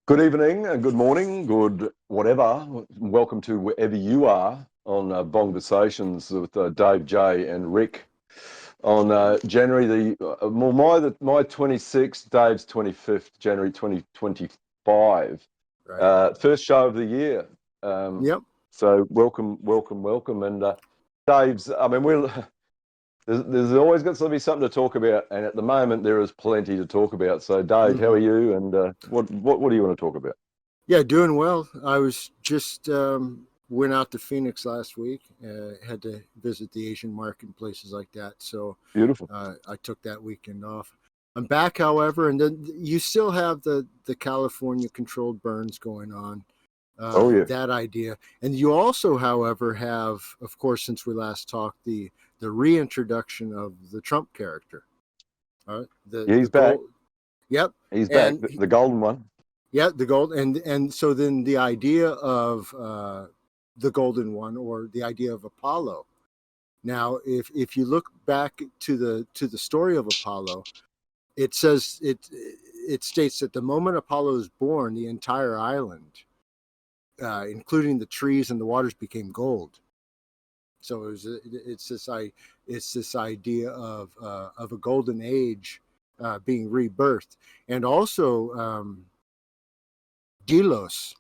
Good evening, good morning, good whatever. Welcome to wherever you are on Bongversations with Dave, Jay, and Rick on January my 26th, Dave's 25th, January 2025. Right. First show of the year. Yep. So welcome, and Dave's. I mean, there's always got to be something to talk about, and at the moment there is plenty to talk about. So, Dave, how are you? And what do you want to talk about? Yeah, doing well. I was just went out to Phoenix last week. Had to visit the Asian market and places like that. So Beautiful. I took that weekend off. I'm back, however, and then you still have the California controlled burns going on. Oh yeah. That idea, and you also, however, have, of course, since we last talked, the reintroduction of the Trump character. Yeah, The he's back. goal. Yep. He's back. And The golden one. Yeah, the gold, and so then the idea of the golden one, or the idea of Apollo. Now, if you look back to the story of Apollo, it says it states that the moment Apollo is born, the entire island, including the trees and the waters, became gold. So it's this idea of a golden age being rebirthed, and also. Delos,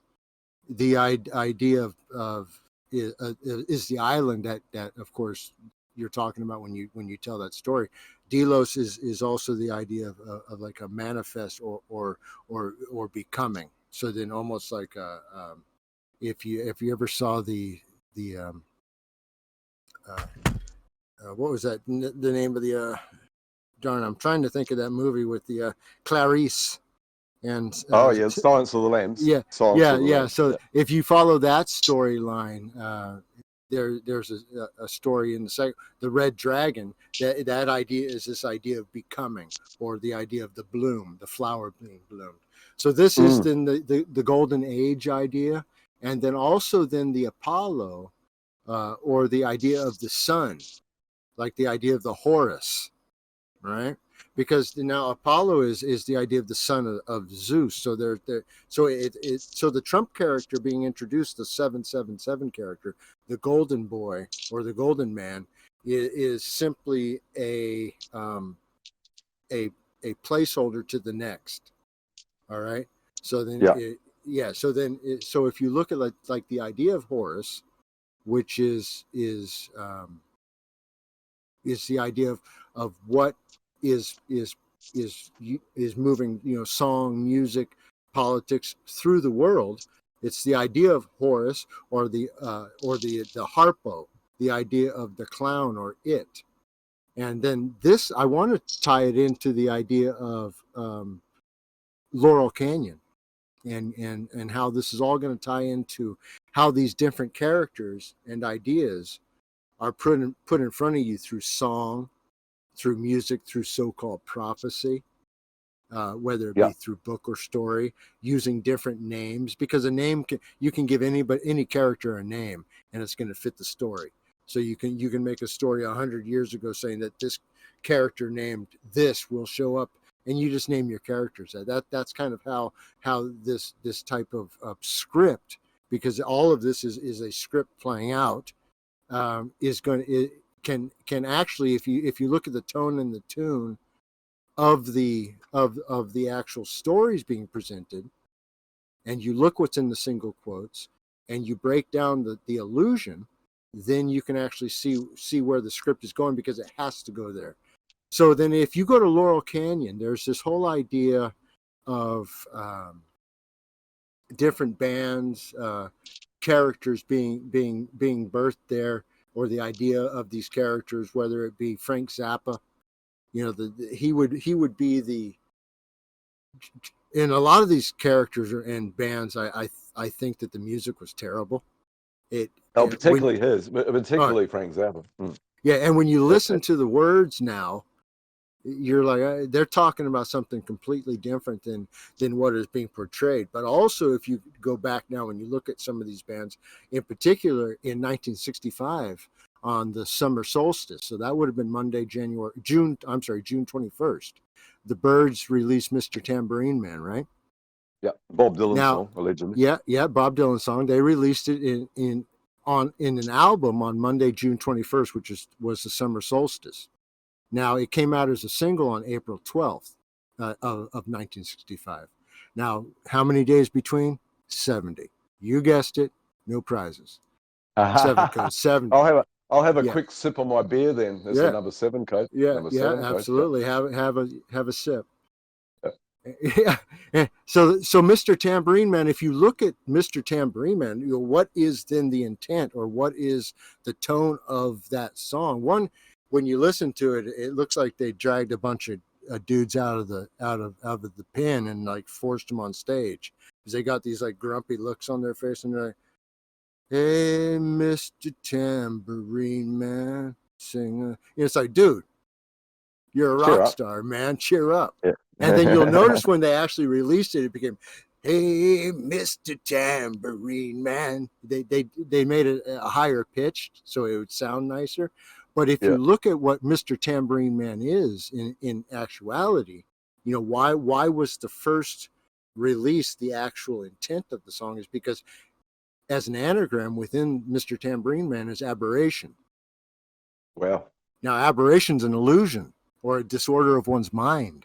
the idea of is the island that of course you're talking about when you tell that story. Delos is also the idea of like a manifest or becoming. So then almost like if you ever saw the what was that, the name of the darn, I'm trying to think of that movie with the Clarice. And Oh yeah, Silence of the Lambs. yeah, Silence of the Lambs. So yeah. if you follow that storyline, there's a story in the Red Dragon. That idea is this idea of becoming, or the idea of the bloom, the flower being bloomed. So this is then the golden age idea, and then also then the Apollo, or the idea of the sun, like the idea of the Horus, right? Because now Apollo is the idea of the son of Zeus. So so the Trump character being introduced, the 777 character, the Golden Boy or the Golden Man, is simply a placeholder to the next. All right. So then, so if you look at like the idea of Horus, which is the idea of what is moving, song, music, politics through the world. It's the idea of Horus, or the harpo, the idea of the clown or it. And then this, I want to tie it into the idea of Laurel Canyon, and how this is all going to tie into how these different characters and ideas are put in front of you through song, through music, through so-called prophecy, whether it be through book or story, using different names, because a name you can give any character a name, and it's going to fit the story. So you can make a story 100 years ago saying that this character named this will show up, and you just name your characters. That's kind of how this type of script, because all of this is a script playing out, is going to can actually, if you look at the tone and the tune of the actual stories being presented, and you look what's in the single quotes, and you break down the illusion, then you can actually see where the script is going, because it has to go there. So then if you go to Laurel Canyon, there's this whole idea of different bands, characters being birthed there, or the idea of these characters, whether it be Frank Zappa, he would be the, in a lot of these characters and bands, I think that the music was terrible. Particularly particularly Frank Zappa. Yeah, and when you listen to the words now, you're like, they're talking about something completely different than what is being portrayed. But also, if you go back now and you look at some of these bands, in particular in 1965 on the summer solstice, so that would have been June 21st, the Byrds released Mr. Tambourine Man, right? Yeah, Bob Dylan Now, song, allegedly. yeah, Bob Dylan song. They released it in an album on Monday, June 21st, which was the summer solstice. Now, it came out as a single on April 12th of 1965. Now, how many days between? 70. You guessed it. No prizes. 7 code, 70. I'll have a Yeah, quick sip on my beer then. That's the yeah, number seven code. yeah, Number yeah. seven code. Yeah. Absolutely. Have a sip. Yeah. Yeah. So Mr. Tambourine Man, if you look at Mr. Tambourine Man, what is then the intent, or what is the tone of that song? One, when you listen to it, it looks like they dragged a bunch of dudes out of the pen and like forced them on stage, because they got these like grumpy looks on their face, and they're like, "Hey, Mr. Tambourine Man, sing." It's like, dude, you're a Cheer rock up. star, man. Cheer up. Yeah. And then you'll notice when they actually released it, it became, "Hey, Mr. Tambourine Man." They made it a higher pitch so it would sound nicer. But if Yeah. you look at what Mr. Tambourine Man is in actuality, why was the first release the actual intent of the song is because as an anagram within Mr. Tambourine Man is aberration. Wow. Now, aberration's an illusion or a disorder of one's mind.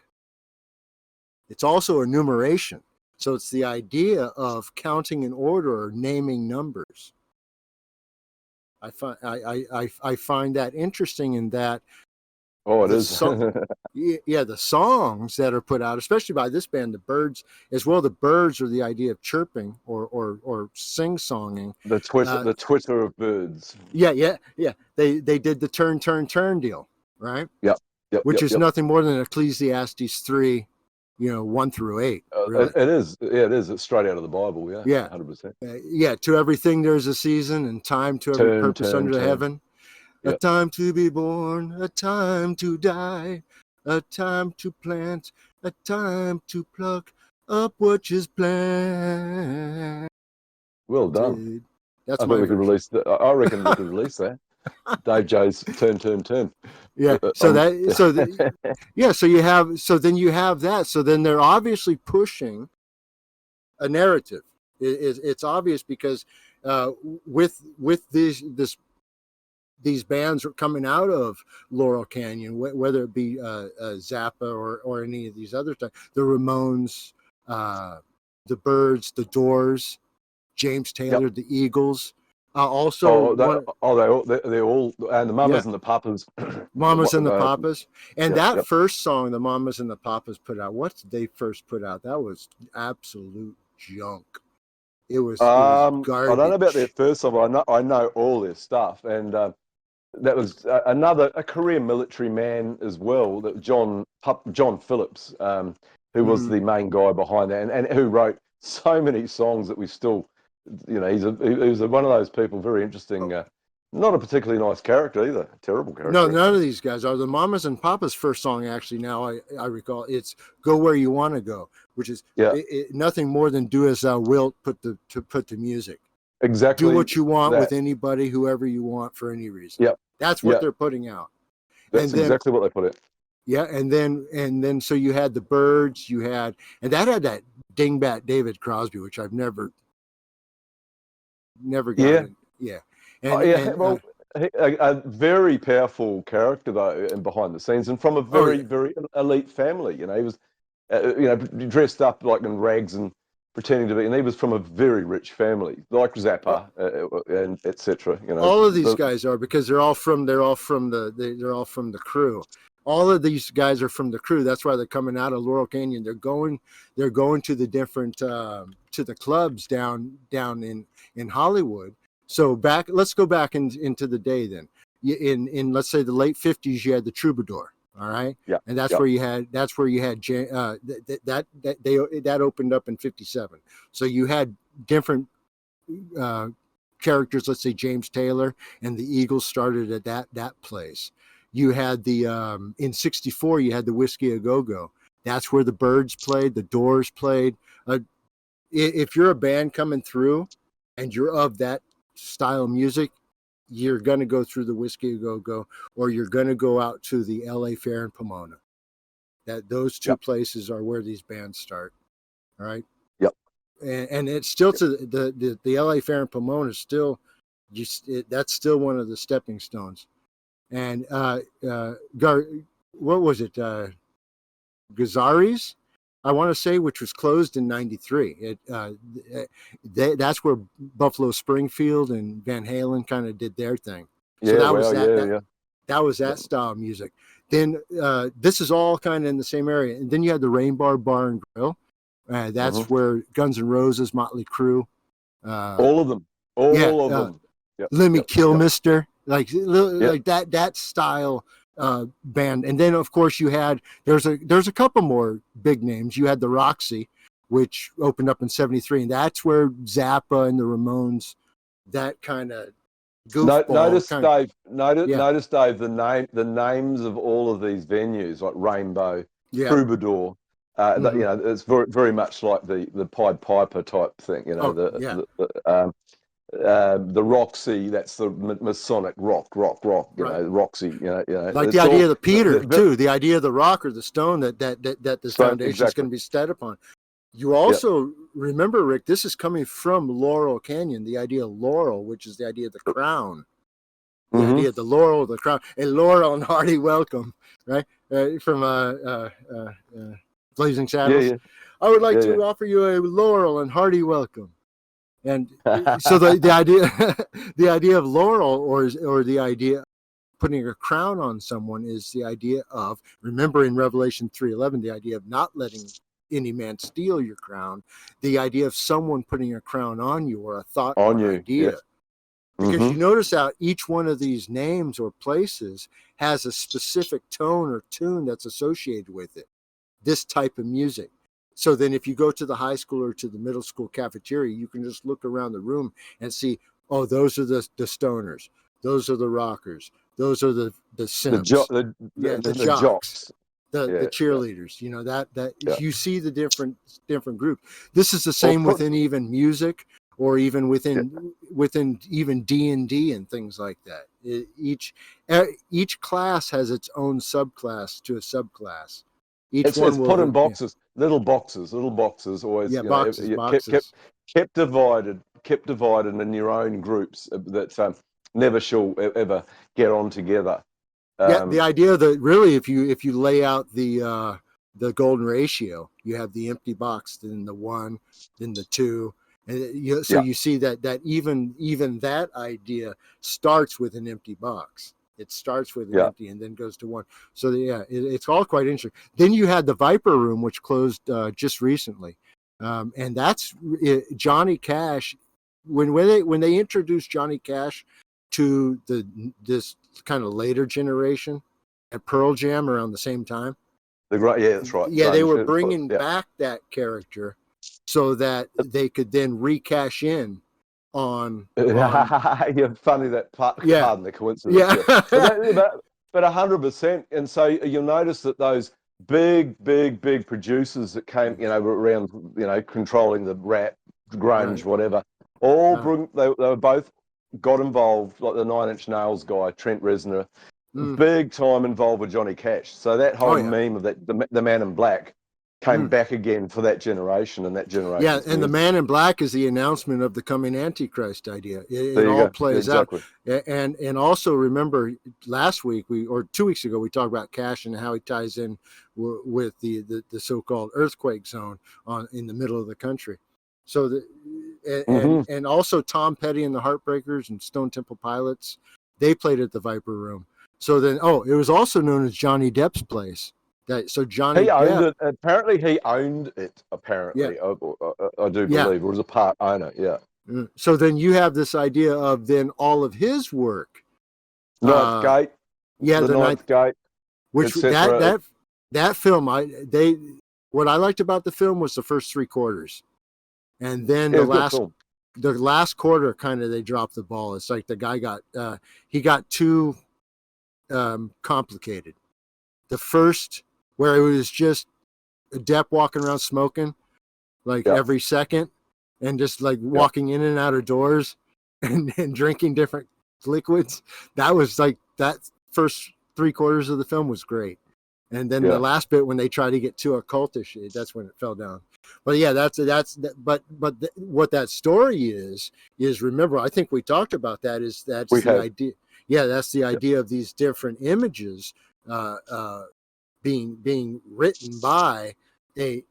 It's also a numeration. So it's the idea of counting in order or naming numbers. I find that interesting in that Oh, it the is. the songs that are put out, especially by this band, the Birds, as well. The Birds are the idea of chirping or sing-songing. The Twitter of birds. Yeah. They did the turn deal, right? Yep. Yep. Which Yep. is Yep. nothing more than Ecclesiastes 3, 1-8. Really. It is. Yeah, it is. It's straight out of the Bible. Yeah. Yeah. 100%. Yeah. To everything there's a season, and time to every purpose under the heaven. Yep. A time to be born, a time to die, a time to plant, a time to pluck up what is planted. Well done. That's I my think we could version. release that. I reckon we could release that. Dave J's turn. Yeah. So then you have that. So then they're obviously pushing a narrative. It's obvious because with these bands are coming out of Laurel Canyon, whether it be Zappa or any of these other times, the Ramones, the Byrds, the Doors, James Taylor, Yep. the Eagles. Also, they're all, and the Mamas and the Papas. Mamas and the Papas. And Yep, that yep. first song the Mamas and the Papas put out, what did they first put out? That was absolute junk. It was garbage. I don't know about their first song. I know all their stuff, and that was a career military man as well. That John Phillips, who was the main guy behind that, and who wrote so many songs that we still, he was one of those people. Very interesting. Not a particularly nice character either. Terrible character. No, none of these guys are. The Mamas and Papas first song, actually, now I recall, it's "Go Where You Want to Go," which is nothing more than "Do As Thou Wilt," put the music. Exactly. Do what you want with anybody, whoever you want, for any reason. Yep. That's what they're putting out. That's exactly what they put it. Yeah, and then so you had the Byrds, and that had that dingbat David Crosby, which I've never got. Yeah. A very powerful character though, and behind the scenes, and from a very elite family. He was, dressed up like in rags and pretending to be, and he was from a very rich family, like Zappa and etc. All of these guys are, because they're all from the crew. All of these guys are from the crew. That's why they're coming out of Laurel Canyon. They're going to the different to the clubs down in Hollywood. So let's go back into the day then. In let's say the late 50s, you had the Troubadour. All right. Yeah. And that's where you had that opened up in 57. So you had different characters. Let's say James Taylor and the Eagles started at that place. You had in 64, you had the Whiskey A Go-Go. That's where the Byrds played, the Doors played. If you're a band coming through and you're of that style of music, you're going to go through the Whiskey A Go-Go, or you're going to go out to the LA Fair in Pomona. Those two places are where these bands start. All right. Yep. and it's still to the LA Fair and Pomona is still that's still one of the stepping stones. And what was it? Gazzari's, I want to say, which was closed in '93. That's where Buffalo Springfield and Van Halen kind of did their thing. So that was that was that style of music. Then this is all kind of in the same area. And then you had the Rain Bar Bar and Grill. That's where Guns N' Roses, Motley Crue, all of them, all of them. Yep, Lemmy Kilmister, like that style band. And then of course you had there's a couple more big names. You had the Roxy, which opened up in '73, and that's where Zappa and the Ramones, that kind of goofball. Notice Dave, the names of all of these venues like Rainbow, Troubadour. You know, it's very, very much like the Pied Piper type thing. You know, the Roxy. That's the Masonic rock. You know, Roxy. You know, like the idea of the Peter too. The idea of the rock or the stone that this foundation is going to be set upon. You also remember, Rick, this is coming from Laurel Canyon. The idea of laurel, which is the idea of the crown. The idea of the laurel, the crown, and laurel and hearty welcome, right? From Blazing Saddles. I would like to offer you a laurel and hearty welcome. And so the idea of laurel or the idea of putting a crown on someone is the idea of, remember in Revelation 3:11, the idea of not letting any man steal your crown, the idea of someone putting a crown on you or a thought or an idea. Because you notice how each one of these names or places has a specific tone or tune that's associated with it. This type of music. So then if you go to the high school or to the middle school cafeteria, you can just look around the room and see, oh, those are the stoners. Those are the rockers. Those are the simps. The jocks. The cheerleaders. You know, that you see the different groups. This is the same within even music or even within even D&D and things like that. Each class has its own subclass to a subclass. It's put in boxes, little boxes, always. Boxes. Kept divided in your own groups that never shall ever get on together. The idea that really, if you lay out the golden ratio, you have the empty box, then the one, then the two, and you see that even that idea starts with an empty box. It starts with an empty and then goes to one. So it's all quite interesting. Then you had the Viper Room, which closed just recently, and that's Johnny Cash. When they introduced Johnny Cash to this kind of later generation at Pearl Jam around the same time. That's right. Yeah, they were bringing back that character so that they could then recash in on you're funny that pardon the coincidence. But 100%. And so you'll notice that those big producers that came, around, controlling the rap, grunge, whatever, they were both got involved, like the 9 Inch Nails guy, Trent Reznor, big time involved with Johnny Cash. So that whole meme of that the Man in Black came back again for that generation and that generation. Yeah, and the Man in Black is the announcement of the coming Antichrist idea. It all plays out. And also remember last week or 2 weeks ago we talked about Cash and how he ties in with the so-called earthquake zone in the middle of the country. So and also Tom Petty and the Heartbreakers and Stone Temple Pilots, they played at the Viper Room. So then it was also known as Johnny Depp's place. Johnny owned it. Apparently, he owned it. Apparently, I do believe, or was a part owner. Yeah. So then you have this idea of then all of his work. Ninth Gate. Yeah, the Ninth Gate. Which that film, what I liked about the film was the first 3 quarters, and then the last quarter kind of they dropped the ball. It's like the guy got too complicated. The first, where it was just Depp walking around smoking every second and just walking in and out of doors and drinking different liquids. That was that first 3 quarters of the film was great. And then the last bit when they try to get too occultish, that's when it fell down. But yeah, what that story is, remember, I think we talked about that, is that's We the have. idea. Yeah, that's the Yep. idea of these different images uh, uh, being written by a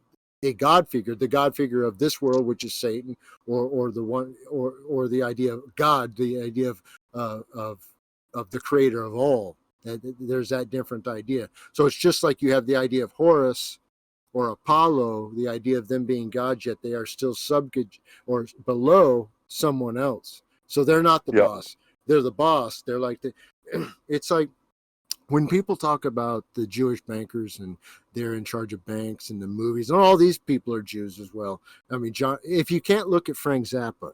a God figure, the God figure of this world, which is Satan, or the one, or the idea of God, the idea uh, of of the creator of all. There's that different idea. So it's just like you have the idea of Horus or Apollo, the idea of them being gods, yet they are still subject or below someone else. So they're not the Yep. boss. They're the boss. They're like it's like when people talk about the Jewish bankers and they're in charge of banks and the movies, and all these people are Jews as well. I mean, John, if you can't look at Frank Zappa,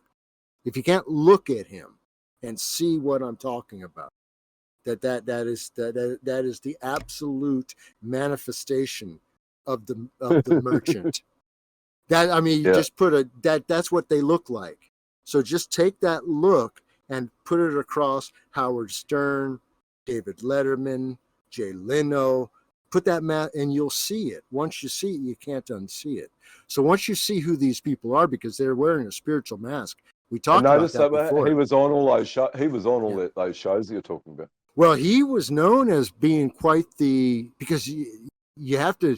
if you can't look at him and see what I'm talking about, that is the absolute manifestation of the merchant. That, I mean, you Yeah. just put that's what they look like. So just take that look and put it across Howard Stern, David Letterman, Jay Leno. Put that and you'll see it. Once you see it, you can't unsee it. So once you see who these people are, because they're wearing a spiritual mask, we And talked about notice that that he before. was on all those he was on all Yeah. those shows that you're talking about. Well, he was known as being quite the, because you have to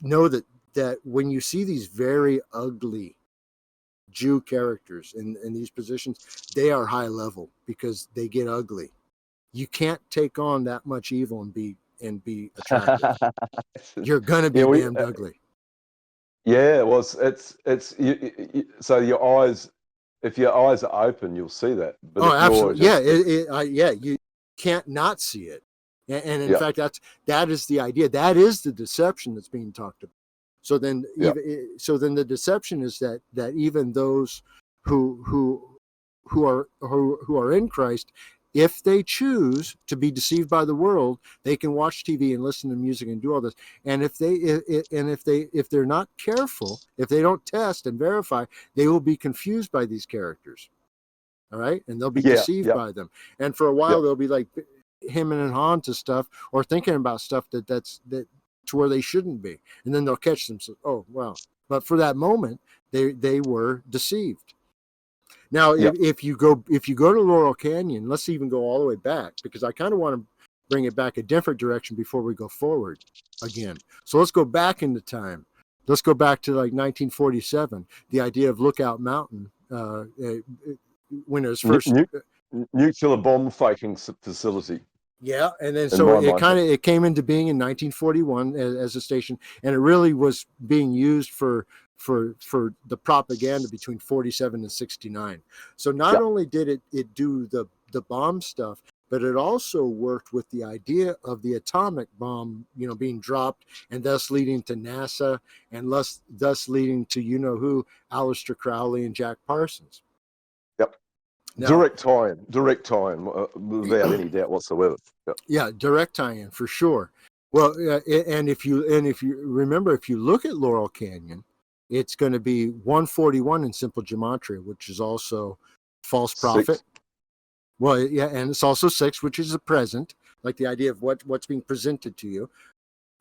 know that when you see these very ugly Jew characters in these positions, they are high level because they get ugly. You can't take on that much evil and be attractive. You're gonna Yeah, be damned ugly. yeah. Well, it's so your eyes, if your eyes are open, you'll see that. But Oh, if you're absolutely. Yeah, just yeah. You can't not see it, and in yeah, fact, that is the idea. That is the deception that's being talked about. So then, yeah, the deception is that even those who are in Christ, if they choose to be deceived by the world, they can watch TV and listen to music and do all this. And if they're not careful, if they don't test and verify, they will be confused by these characters. All right, and they'll be yeah, deceived yeah, by them. And for a yeah, while, they'll be like him and Han to stuff, or thinking about stuff that to where they shouldn't be, and then they'll catch themselves. Oh wow! But for that moment, they were deceived. Now, yeah. if you go to Laurel Canyon, let's even go all the way back, because I kind of want to bring it back a different direction before we go forward again. So let's go back into time. Let's go back to like 1947. The idea of Lookout Mountain, when it was first. Nuclear bomb faking facility. Yeah, and then In so my mind, it came into being in 1941 as a station, and it really was being used for the propaganda between 47 and 69. So not yeah, only did it do the bomb stuff, but it also worked with the idea of the atomic bomb, being dropped, and thus leading to NASA, and thus leading to who, Aleister Crowley and Jack Parsons. yep. Now, Direct time, without any doubt whatsoever. Yep. yeah, direct tie-in for sure. Well, and if you remember, if you look at Laurel Canyon, it's going to be 141 in simple gematria, which is also false prophet. 6. Well, yeah, and it's also 6, which is the present, like the idea of what's being presented to you.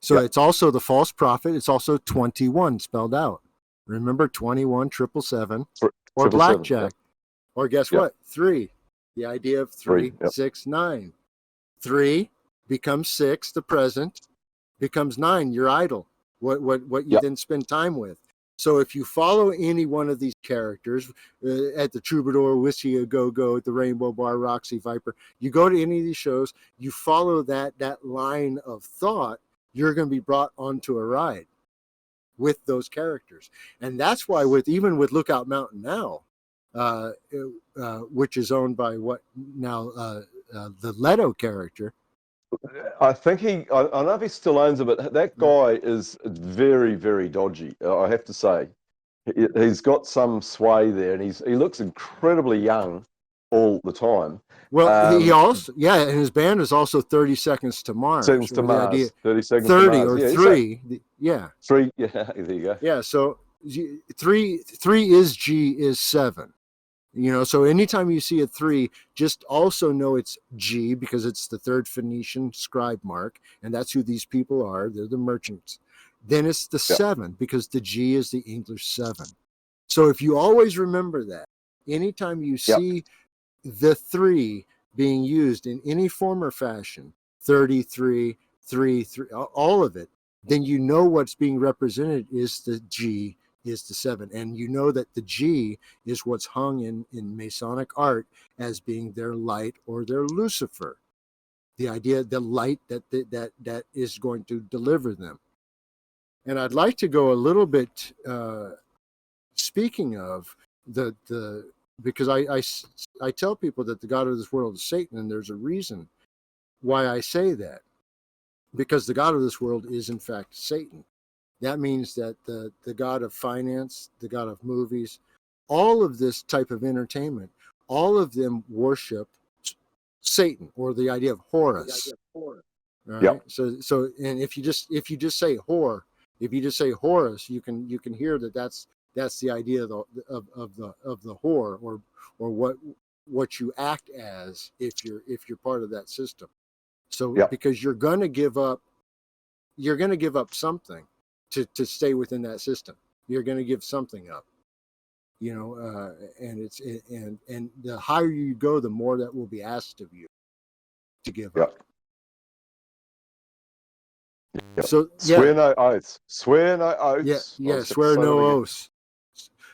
So Yep. it's also the false prophet. It's also 21 spelled out. Remember, 21, 777, or 777. Yep. blackjack, or guess Yep. what? 3. The idea of 3. 3, Yep. 6, 9. 3 becomes 6, the present, becomes 9, your idol, what you Yep. then spend time with. So if you follow any one of these characters, at the Troubadour, Whiskey a Go Go, at the Rainbow Bar, Roxy Viper, you go to any of these shows, you follow that line of thought, you're going to be brought onto a ride with those characters. And that's why even with Lookout Mountain now, which is owned by the Leto character. I think I don't know if he still owns it, but that guy is very, very dodgy. I have to say, he's got some sway there, and he looks incredibly young all the time. Well, he also, yeah, and his band is also 30 Seconds to Mars. Seconds to Or the idea, Mars, 30 Seconds to 30 Mars. or Yeah, 3, yeah. 3. Yeah, there you go. Yeah, so 3 is G is 7. So anytime you see a 3, just also know it's G, because it's the third Phoenician scribe mark, and that's who these people are. They're the merchants. then it's the Yeah. 7 because the G is the English 7. So if you always remember that, anytime you Yep. see the 3 being used in any form or fashion, 33, 3, 3, all of it, then you know what's being represented is the G, is the 7. And you know that the G is what's hung in Masonic art as being their light or their Lucifer. The idea, the light that is going to deliver them. And I'd like to go a little bit, speaking of the because I tell people that the God of this world is Satan, and there's a reason why I say that. Because the God of this world is in fact Satan. That means that the God of finance, the God of movies, all of this type of entertainment, all of them worship Satan, or the idea of Horus. All right. Yep. So and if you just say whore, if you just say Horus, you can hear that's the idea of the whore, or what you act as if you're part of that system. So Yep. because you're going to give up something to stay within that system. You're going to give something up, and the higher you go, the more that will be asked of you to give up. Yep. So Swear no oaths. Swear no oaths. Yeah, swear no oaths.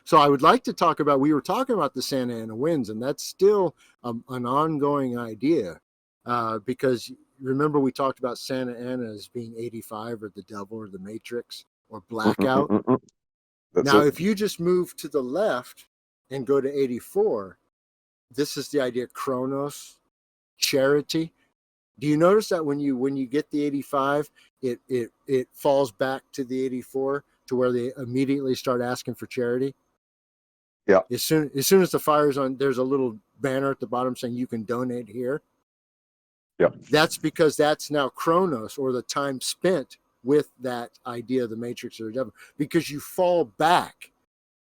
So I would like to talk about, we were talking about the Santa Ana winds, and that's still an ongoing idea, because remember we talked about Santa Ana as being 85, or the devil, or the Matrix, or blackout. Now, if you just move to the left and go to 84, this is the idea of Chronos, charity. Do you notice that when you get the 85, it falls back to the 84, to where they immediately start asking for charity? Yeah. As soon as the fire's on, there's a little banner at the bottom saying you can donate here. Yeah. That's because that's now Chronos, or the time spent with that idea of the Matrix or the devil, because you fall back.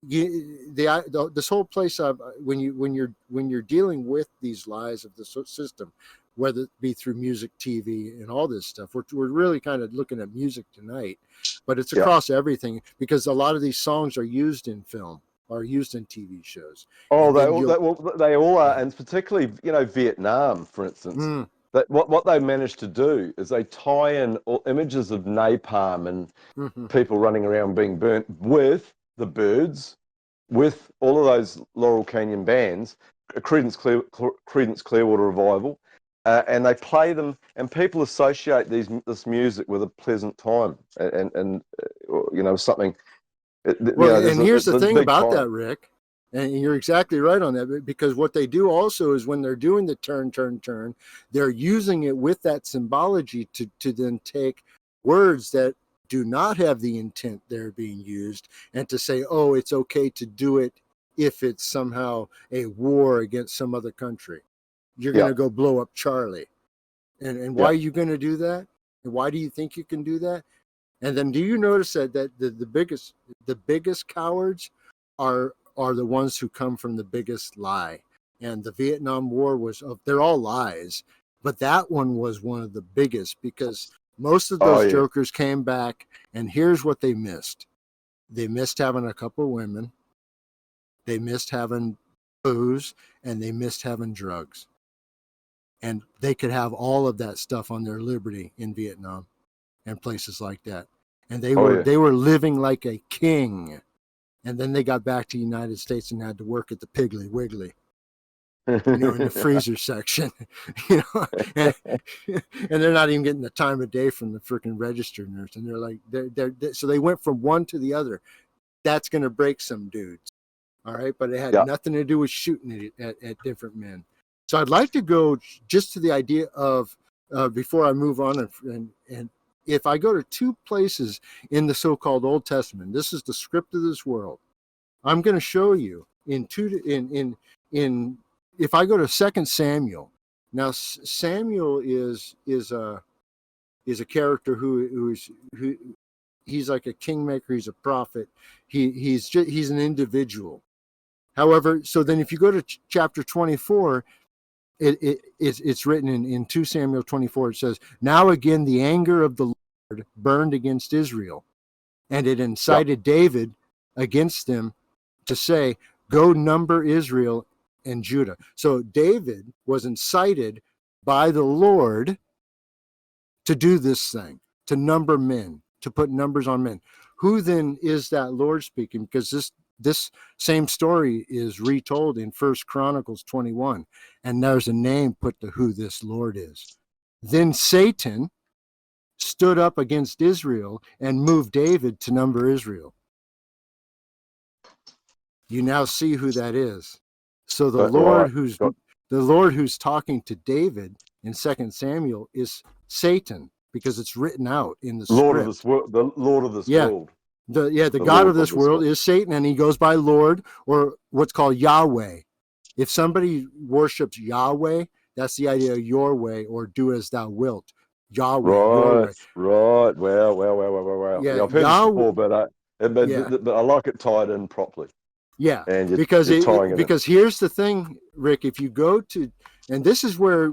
This whole place of when you're dealing with these lies of the system, whether it be through music, TV, and all this stuff. We're really kind of looking at music tonight, but it's across everything, because a lot of these songs are used in film, are used in TV shows. Oh, they all are, and particularly Vietnam, for instance. That what they managed to do is they tie in all images of napalm and people running around being burnt with the Byrds, with all of those Laurel Canyon bands, Creedence Clearwater Revival, and they play them, and people associate this music with a pleasant time and something. And here's the thing about that, Rick, and you're exactly right on that, because what they do also is when they're doing the turn, they're using it with that symbology to then take words that do not have the intent they're being used, and to say, oh, it's okay to do it if it's somehow a war against some other country. You're going to go blow up Charlie. And why are you going to do that? And why do you think you can do that? And then do you notice that the biggest cowards are the ones who come from the biggest lie? And the Vietnam War they're all lies, but that one was one of the biggest, because most of those jokers came back, and here's what they missed. They missed having a couple of women. They missed having booze, and they missed having drugs. And they could have all of that stuff on their liberty in Vietnam and places like that. And they were living like a king. And then they got back to the United States and had to work at the Piggly Wiggly, in the freezer section, and they're not even getting the time of day from the freaking register nurse. And they're like, so they went from one to the other. That's going to break some dudes. All right. But it had nothing to do with shooting at different men. So I'd like to go just to the idea of, before I move on, and if I go to two places in the so-called Old Testament, this is the script of this world. I'm going to show you if I go to 2 Samuel. Now Samuel is a character who he's like a kingmaker. He's a prophet. He's an individual. However, so then if you go to chapter 24. It's written in 2 Samuel 24. It says, now again the anger of the Lord burned against Israel, And it Yep. incited David against them to say, go number Israel and Judah. So David was incited by the Lord to do this thing, to number men, to put numbers on men. Who then is that Lord speaking? Because this same story is retold in First Chronicles 21, and there's a name put to who this Lord is. Then Satan stood up against Israel and moved David to number Israel. You now see who that is. So the Right. Lord who's talking to David in 2 Samuel is Satan, because it's written out in the Lord of this script. world, the Lord of this Yeah. world, The the God Lord of of this this world world. is Satan, and he goes by Lord, or what's called Yahweh. If somebody worships Yahweh, that's the idea of your way, or do as thou wilt. Yahweh, your Right, way. right. Wow. Yeah, Yeah, I've heard this Yahweh. before, but Yeah, I like it tied in properly, yeah. and Because you're tying it in. because here's the thing, Rick. If you go to, and this is where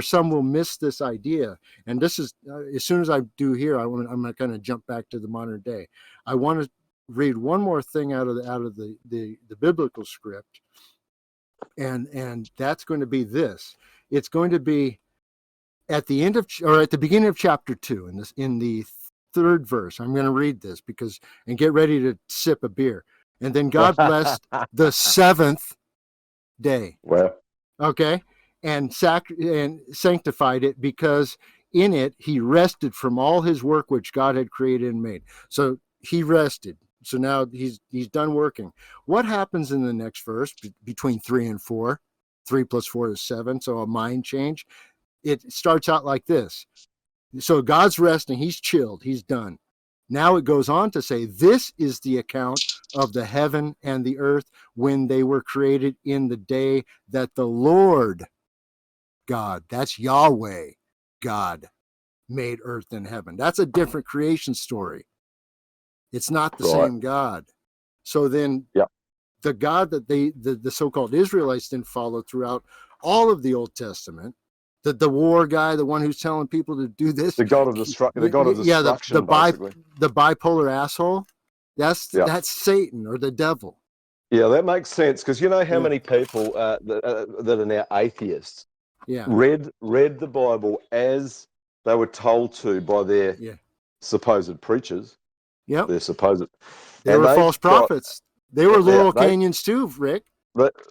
some will miss this idea, and this is as soon as I do here, I'm going to kind of jump back to the modern day. I want to read one more thing out of the biblical script, and that's going to be this. It's going to be at the end of, or at the beginning of chapter 2, in the third verse. I'm going to read this because, and get ready to sip a beer. And then God blessed the seventh day, Wow. okay, and sanctified it, because in it he rested from all his work which God had created and made. So he rested. So now he's done working. What happens in the next verse between 3 and 4? 3 plus 4 is 7. So a mind change. It starts out like this. So God's resting. He's chilled. He's done. Now it goes on to say, this is the account of the heaven and the earth when they were created in the day that the Lord God, that's Yahweh God, made earth and heaven. That's a different creation story. It's not the Right. same God. So then Yeah. the God that the so-called Israelites then follow throughout all of the Old Testament, the war guy, the one who's telling people to do this, The God of destruction, basically. the bipolar asshole, Yeah. that's Satan or the devil. Yeah, that makes sense, because you know how Yeah, many people that are now atheists yeah, read the Bible as they were told to by their yeah. supposed preachers, Yep. their supposed, They and were they false got prophets. They were yeah, Laurel Canyons too, Rick.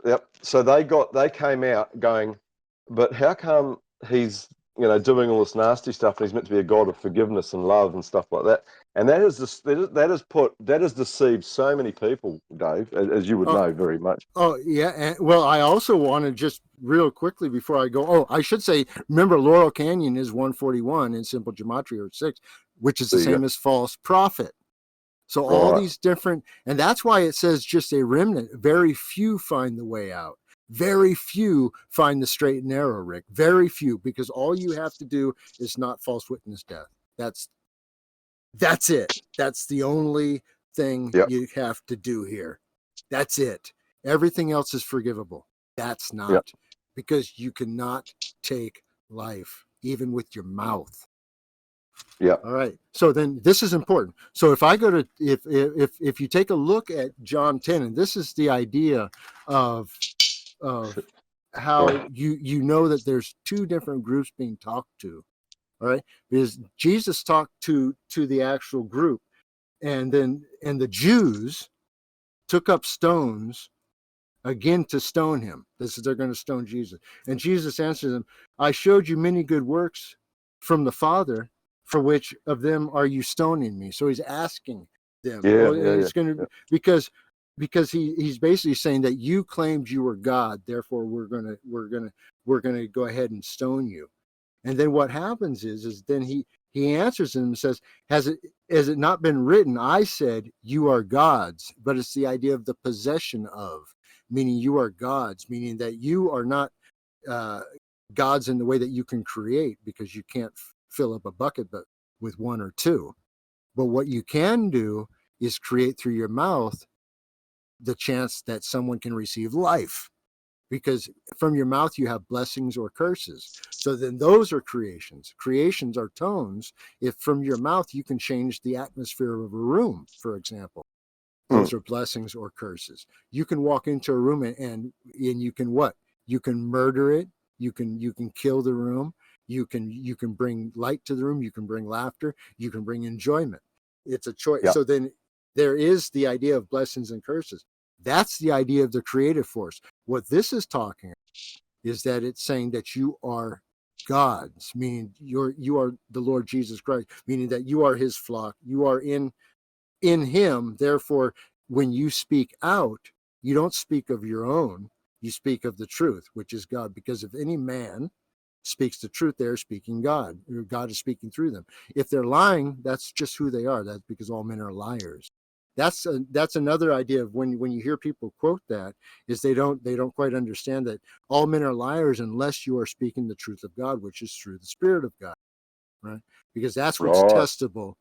yep. So they came out going, but how come he's doing all this nasty stuff, and he's meant to be a God of forgiveness and love and stuff like that? And that has deceived so many people, Dave, as you would Oh, know very much. oh yeah. And, well, I also want to just real quickly before I go. Oh, I should say, remember, Laurel Canyon is 141 in simple gematria, or 6, which is the There you same go. as false prophet. So all Right. these different, and that's why it says just a remnant. Very few find the way out. Very few find the straight and narrow, Rick. Very few, because all you have to do is not false witness death. That's it. That's the only thing Yep. you have to do here. That's it. Everything else is forgivable. That's Yep. not, because you cannot take life, even with your mouth. Yep. All right. So then this is important. So if I go to, if you take a look at John 10, and this is the idea of how you know that there's two different groups being talked to. All right. Because Jesus talked to the actual group, and the Jews took up stones again to stone him. This is, they're going to stone Jesus. And Jesus answered them, I showed you many good works from the Father. For which of them are you stoning me? So he's asking them. Yeah. Oh, and Yeah. Yeah. it's going Yeah. to, because he's basically saying that you claimed you were God, therefore we're gonna go ahead and stone you. And then what happens is then he answers them and says, has it not been written, I said you are gods? But it's the idea of the possession of, meaning you are gods, meaning that you are not uh, gods in the way that you can create, because you can't fill up a bucket but with one or two. But what you can do is create through your mouth the chance that someone can receive life. because from your mouth you have blessings or curses. So then those are creations. Creations are tones. If from your mouth you can change the atmosphere of a room, for example, those are blessings or curses. You can walk into a room and you can what? You can murder it. You can kill the room. You can bring light to the room. You can bring laughter. You can bring enjoyment. It's a choice. Yeah. So then there is the idea of blessings and curses. That's the idea of the creative force. What this is talking is that it's saying that you are God's, meaning you are the Lord Jesus Christ, meaning that you are his flock. You are in him. Therefore, when you speak out, you don't speak of your own, you speak of the truth, which is God. Because if any man speaks the truth, they're speaking God, or God is speaking through them. If they're lying, that's just who they are. That's because all men are liars. That's another idea of when you hear people quote that, is they don't quite understand that all men are liars unless you are speaking the truth of God, which is through the Spirit of God, right? Because that's what's Right. testable.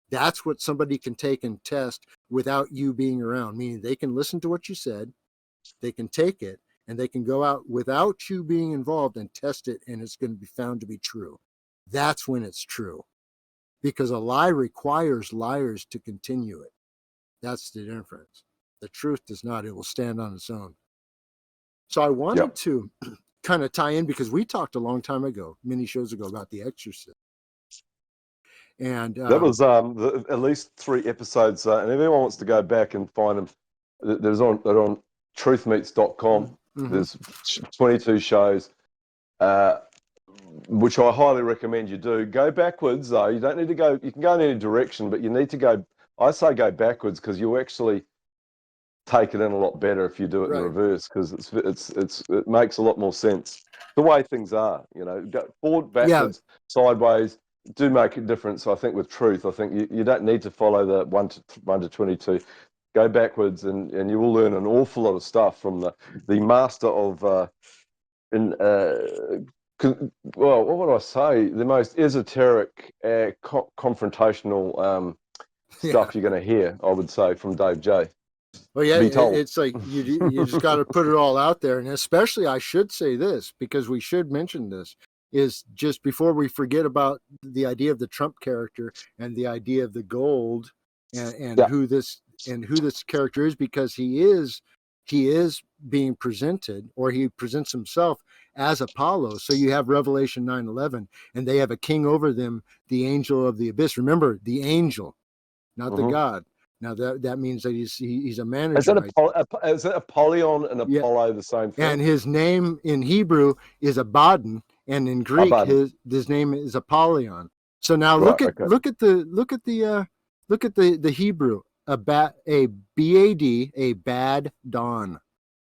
That's what somebody can take and test without you being around, meaning they can listen to what you said, they can take it, and they can go out without you being involved and test it, and it's going to be found to be true. That's when it's true, because a lie requires liars to continue it. That's the difference. The truth does not. It will stand on its own. So I Yeah. wanted to kind of tie in, because we talked a long time ago, many shows ago, about The Exorcist. And That was at least 3 episodes, and if anyone wants to go back and find them, they're on truthmeets.com. There's 22 shows, which I highly recommend you do. Go backwards though. You don't need to go. You can go in any direction, but you need to go. I say go backwards because you actually take it in a lot better if you do it in right. reverse, because it makes a lot more sense the way things are. Go forward, Yeah. backwards, sideways do make a difference. I think with truth, I think you don't need to follow the 1 to 22. Go backwards, and you will learn an awful lot of stuff from the master of well, what would I say? The most esoteric, confrontational Yeah. stuff you're going to hear, I would say, from Dave J. Well, yeah, Be told. it's like you just got to put it all out there. And especially, I should say this, because we should mention this, is just before we forget about the idea of the Trump character and the idea of the gold, and Yeah. who this character is, because he is being presented, or he presents himself as Apollo. So you have Revelation 9:11, and they have a king over them, the angel of the abyss. Remember, the angel, not the God. Now that means that he's a manager. Is it Apollyon and Yeah, Apollo the same and thing? his name in Hebrew is Abaddon, and in Greek Abaddon. his name is Apollyon. So now Right. Okay. look at the Hebrew, a bad a bad dawn,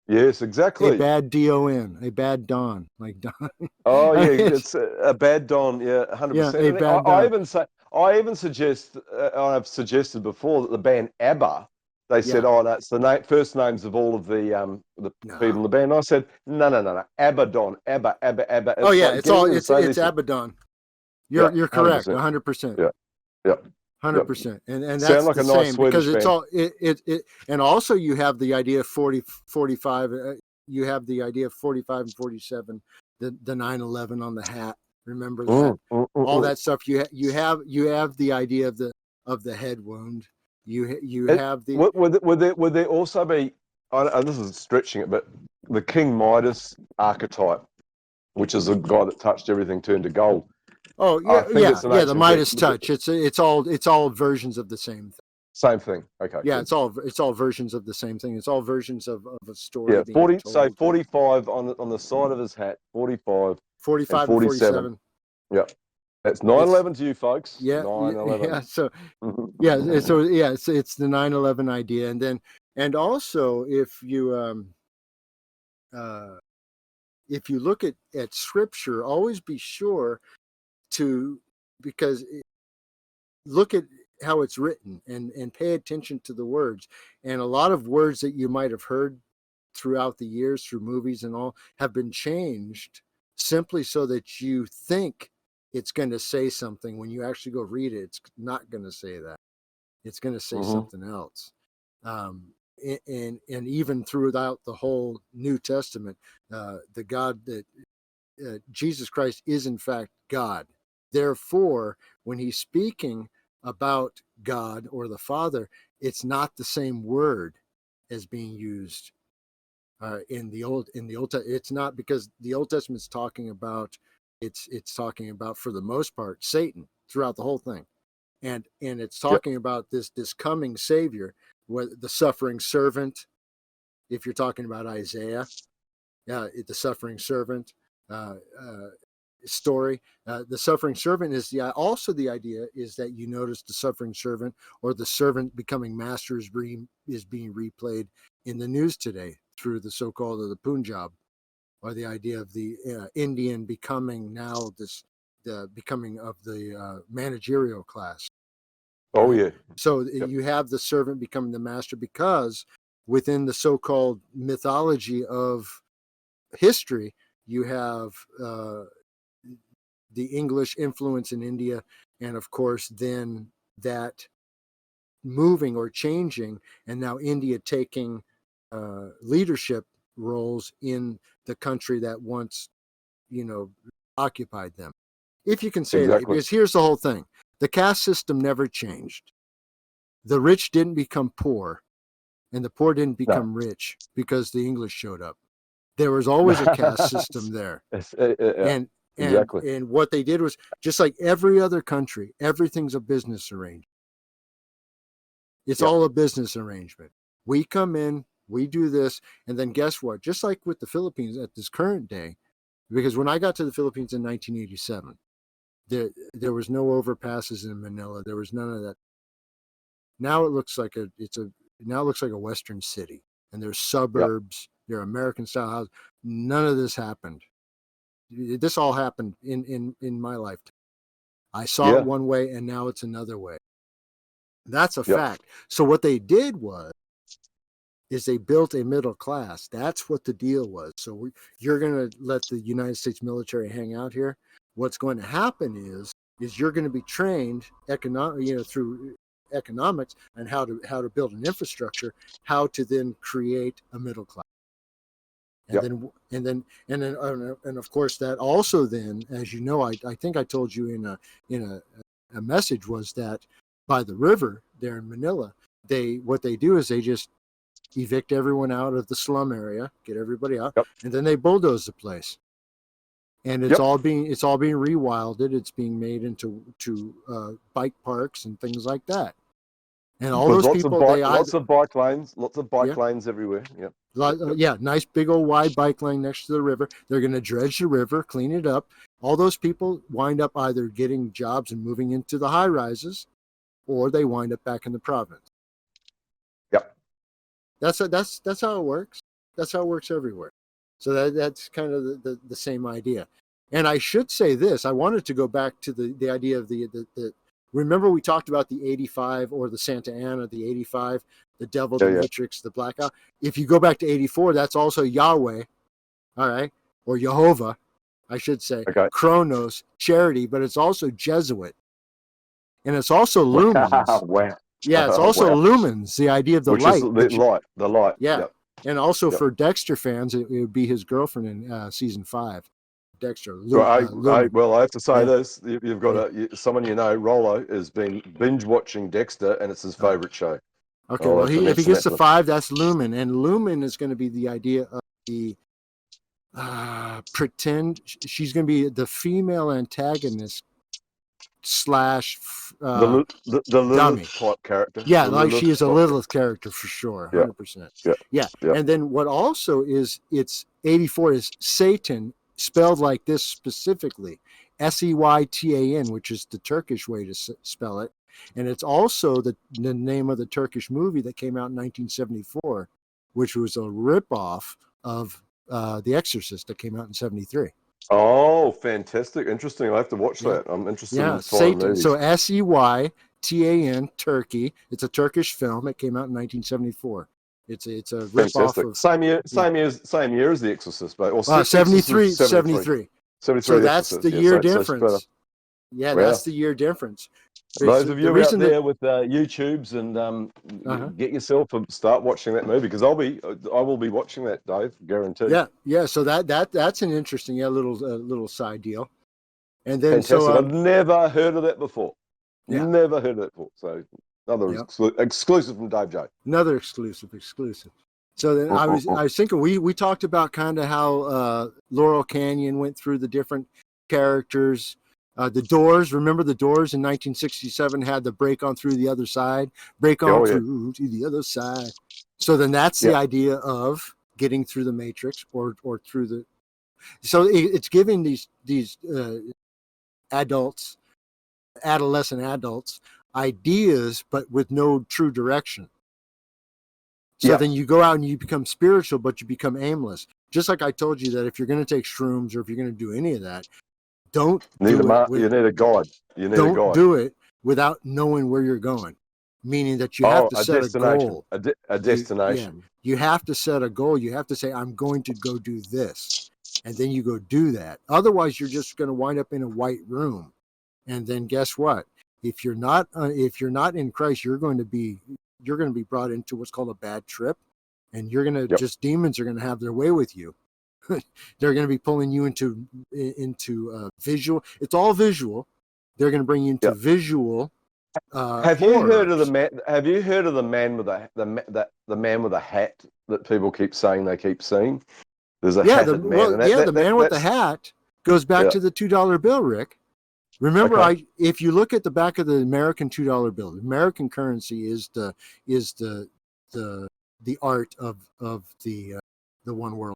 Yes, a exactly. bad don, a bad dawn, like dawn. Oh yeah, It's, it's a bad Don. Yeah, yeah, 100%. a And bad dawn. I even suggest, I've suggested before that the band ABBA. They said, Yeah, oh, that's the first names of all of the people in no. the band. I said, no, Abaddon, Abba. Oh It's yeah, like getting them to say it's these things. Abaddon. Yeah, You're correct, 100%. 100%. Yeah, yeah, yeah. 100%. And Sound that's like the a nice same, because Swedish it's band. all it and also you have the idea of 40 45. You have the idea of 45 and 47, the 9/11 on the hat. Remember that? All Mm. that stuff. You have the idea of the head wound. You It, have the would there also be? This is stretching it, but the King Midas archetype, which is a guy that touched everything turned to gold. oh I yeah, think it's an the ancient Greek. Midas touch. It's all versions of the same thing. Same thing. Okay, Yeah, good. it's all versions of the same thing. It's all versions of a story Yeah, being 40. So told. 45 on the side of his hat, 45 and 45 and 47. 47. Yeah, that's It's 9/11 to you folks. yeah, yeah, 9/11. yeah. So yeah, so yeah, it's the 9/11 idea, and then and also uh, if you look at scripture, always be sure to, because look at how it's written, and pay attention to the words. And a lot of words that you might have heard throughout the years through movies and all have been changed simply so that you think it's going to say something. When you actually go read it, it's not going to say that. It's going to say Mm-hmm. something else. Um, and even throughout the whole New Testament, the God that Jesus Christ is in fact God. Therefore, when he's speaking about God or the Father, it's not the same word as being used in the old it's not, because the Old Testament's talking about it's talking about, for the most part, Satan throughout the whole thing, and it's talking about this coming Savior, the suffering servant. If you're talking about Isaiah, the suffering servant story, the suffering servant is also the idea is that you notice the suffering servant or the servant becoming master is being replayed in the news today through the so-called the Punjab, or the idea of the Indian becoming now the becoming of the managerial class. Oh, right? yeah. So you have the servant becoming the master, because within the so-called mythology of history, you have the English influence in India, and of course then that moving or changing, and now India taking leadership roles in the country that once, occupied them. If you can say that, Exactly. because here's the whole thing. The caste system never changed. The rich didn't become poor, and the poor didn't No. become rich because the English showed up. There was always a caste system there. Yeah, And exactly. and what they did was, just like every other country, everything's a business arrangement. It's Yep. all a business arrangement. We come in, we do this, and then guess what? Just like with the Philippines at this current day, because when I got to the Philippines in 1987, there was no overpasses in Manila. There was none of that. Now it looks like a Western city, and there's Yep. suburbs, there are American style houses. None of this happened. This all happened in my lifetime. I saw it Yeah. one way, and now it's another way. That's a Yep. fact. So what they did is they built a middle class. That's what the deal was. So you're going to let the United States military hang out here. What's going to happen is you're going to be trained through economics and how to build an infrastructure, how to then create a middle class. And Yep. then of course that also then, as you know, I think I told you in a message, was that by the river there in Manila, what they do is they just evict everyone out of the slum area, get everybody out, Yep. and then they bulldoze the place. And it's Yep. all being rewilded. It's being made into bike parks and things like that. And all Because those people, they either lots of bike lanes, lots of bike yeah. lanes everywhere. Yep. Yep. Yeah, nice big old wide bike lane next to the river. They're going to dredge the river, clean it up. All those people wind up either getting jobs and moving into the high rises, or they wind up back in the province. Yep. That's how it works. That's how it works everywhere. So that's kind of the same idea. And I should say this. I wanted to go back to the idea of the remember we talked about the 85, or the Santa Ana, the 85, the devil, the matrix, the blackout. If you go back to 84, that's also Yahweh, all right, or Jehovah, I should say, Okay. Chronos, charity, but it's also Jesuit. And it's also lumens. Wow. Yeah, it's also Wow. lumens, the idea of the Which light. is the light. Yeah. Yep. And also Yep. for Dexter fans, it would be his girlfriend in season 5. Dexter. Well, I have to say Yeah. this. You've got someone Rollo, has been binge watching Dexter, and it's his favorite show. Okay, well, if he gets to 5, that's Lumen. And Lumen is going to be the idea of the pretend she's going to be the female antagonist / the dummy Lilith type character. Yeah, The like Lilith she is a type Lilith character for sure, 100%. Yeah. And then what also is, it's 84 is Satan, spelled like this specifically, Seytan, which is the Turkish way to spell it. And it's also the name of the Turkish movie that came out in 1974, which was a ripoff of The Exorcist that came out in 73. Oh, fantastic. Interesting. I have to watch that. I'm interested in foreign Satan. movies. So Seytan, Turkey. It's a Turkish film. It came out in 1974. It's a ripoff of same year as The Exorcist, but or 73. So that's The the Exorcist, year so difference. Yeah, wow. that's the year difference. Those of The you out reason that there with YouTubes and uh-huh. get yourself start watching that movie because I will be watching that, Dave, guaranteed. Yeah. So that's an interesting little side deal. And then Fantastic. I've never heard of that before. yeah, Never heard of that before. So another yeah, exclusive from Dave J. another exclusive. So then I was thinking we talked about kind of how Laurel Canyon went through the different characters. The Doors, remember the Doors in 1967 had the break on through the other side, break on Oh yeah, through to the other side. So then that's the yeah, idea of getting through the matrix or through the. So it's giving these adults, adolescent adults, ideas, but with no true direction. So yeah. then you go out and you become spiritual, but you become aimless. Just like I told you that if you're going to take shrooms or if you're going to do any of that, don't do it You with need a guide. You need a don't guide. do it without knowing where you're going. Meaning that you have Oh, to a set a destination. goal. A destination. You have to set a goal. You have to say, I'm going to go do this. And then you go do that. Otherwise, you're just going to wind up in a white room. And then guess what? If you're not in Christ, you're going to be brought into what's called a bad trip, and you're going to Yep. just demons are going to have their way with you. They're going to be pulling you into visual. It's all visual. They're going to bring you into Yep. visual. Have you heard of the man? Have you heard of the man with the man with a hat that people keep saying they keep seeing? There's a hatted man. And the man with the hat goes back to the $2 bill, Rick. Remember, if you look at the back of the American $2 bill, American currency is the art of the one world.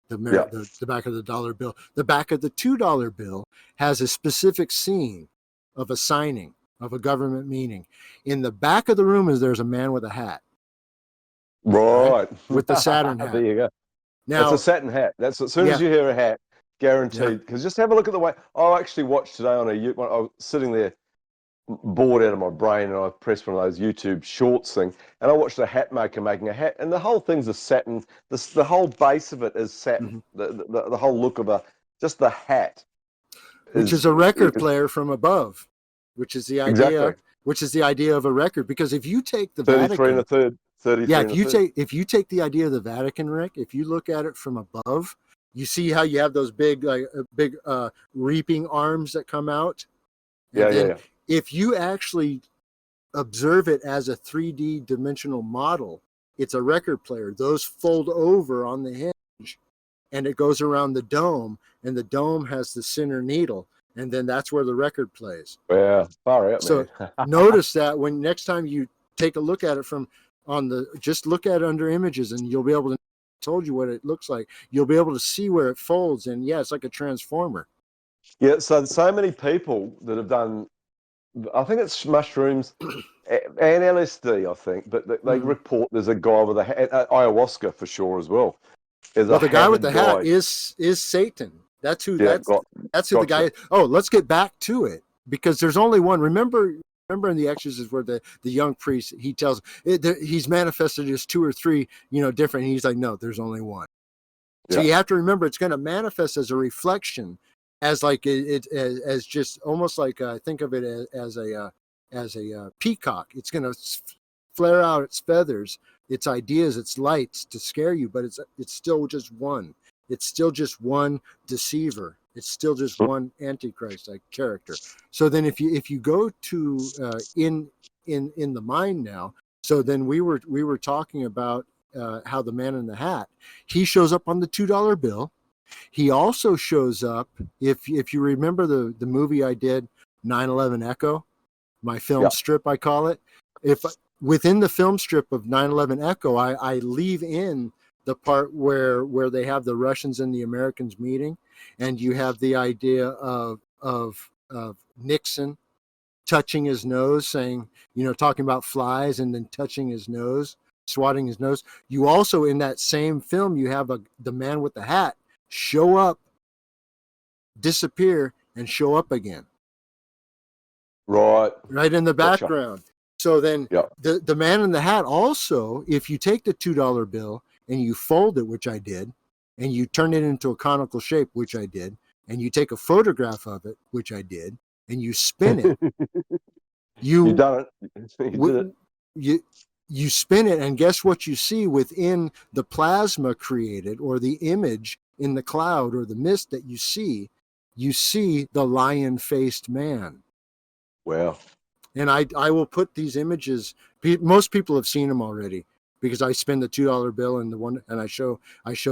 The back of the dollar bill. The back of the $2 bill has a specific scene of a signing of a government meeting. In the back of the room there's a man with a hat. Right. With the Saturn hat. There you go. Now, that's a Saturn hat. That's as soon as you hear a hat, guaranteed. Because just have a look at the way I actually watched today on I was sitting there bored out of my brain and I pressed one of those YouTube shorts thing and I watched a hat maker making a hat and the whole thing's a satin. The whole base of it is satin. Mm-hmm. The whole look of just the hat. Which is a record player from above, which is the idea. Exactly. Which is the idea of a record. Because if you take the 33 Vatican, and a third. 33 yeah, if you take the idea of the Vatican, Rick, if you look at it from above, you see how you have those big reaping arms that come out. And yeah. If you actually observe it as a 3D dimensional model, it's a record player. Those fold over on the hinge and it goes around the dome, and the dome has the center needle, and then that's where the record plays. Yeah, far out, so man. Notice that when next time you take a look at it just look at it under images and you'll be able to told you what it looks like. You'll be able to see where it folds, and it's like a transformer. Yeah, so many people that have done, I think it's mushrooms and LSD, I think, but they report there's a guy with ayahuasca for sure as well. Well, the guy with the hat is Satan. That's who. That's who the guy is. Oh, let's get back to it because there's only one. Remember in The Exorcist where the young priest, he tells he's manifested as 2 or 3 different. He's like, no, there's only one. So you have to remember it's going to manifest as a reflection, as like as just almost like think of it as a peacock. It's going to flare out its feathers, its ideas, its lights to scare you, but it's still just one. It's still just one deceiver. It's still just one antichrist like character. So then if you go to in the mind now, so then we were talking about how the man in the hat, he shows up on the $2 bill. He also shows up, if you remember the movie I did, 9/11 Echo, my film strip I call it. If within the film strip of 9/11 Echo, I leave in the part where they have the Russians and the Americans meeting, and you have the idea of Nixon touching his nose, saying, talking about flies, and then touching his nose, swatting his nose. You also, in that same film, you have the man with the hat show up, disappear, and show up again. Right in the background. Gotcha. So then the man in the hat also, if you take the $2 bill and you fold it, which I did, and you turn it into a conical shape, which I did, and you take a photograph of it, which I did, and you spin it, You You done it. You did it. you you spin it, and guess what you see within the plasma created, or the image in the cloud or the mist that you see? You see the lion-faced man. Wow. And I will put these images. Most people have seen them already, because I spin the $2 bill and the one, and I show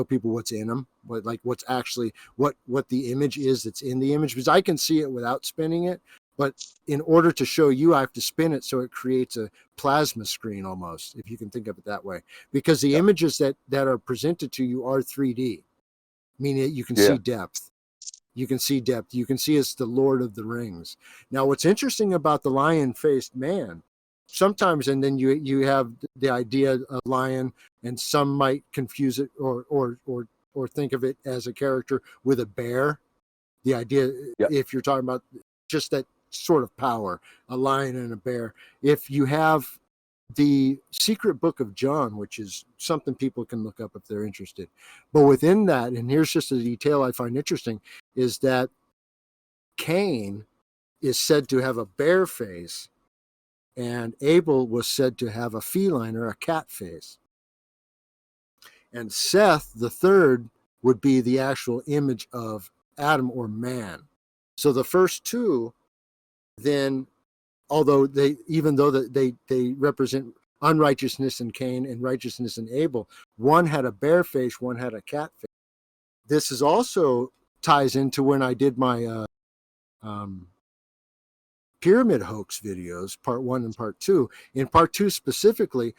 people what's in them, what's actually what the image is that's in the image, because I can see it without spinning it. But in order to show you, I have to spin it so it creates a plasma screen, almost, if you can think of it that way, because the images that are presented to you are 3D, meaning that you can see depth. You can see depth. You can see it's the Lord of the Rings. Now, what's interesting about the lion-faced man, sometimes, and then you have the idea of lion, and some might confuse it or think of it as a character with a bear. The idea, if you're talking about just that sort of power, a lion and a bear. If you have the secret book of John, which is something people can look up if they're interested. But within that, and here's just a detail I find interesting, is that Cain is said to have a bear face, and Abel was said to have a feline or a cat face. And Seth, the third, would be the actual image of Adam, or man. So the first two, then, although even though they represent unrighteousness in Cain and righteousness in Abel, one had a bear face, one had a cat face. This is also ties into when I did my pyramid hoax videos, part 1 and part 2. In part 2 specifically,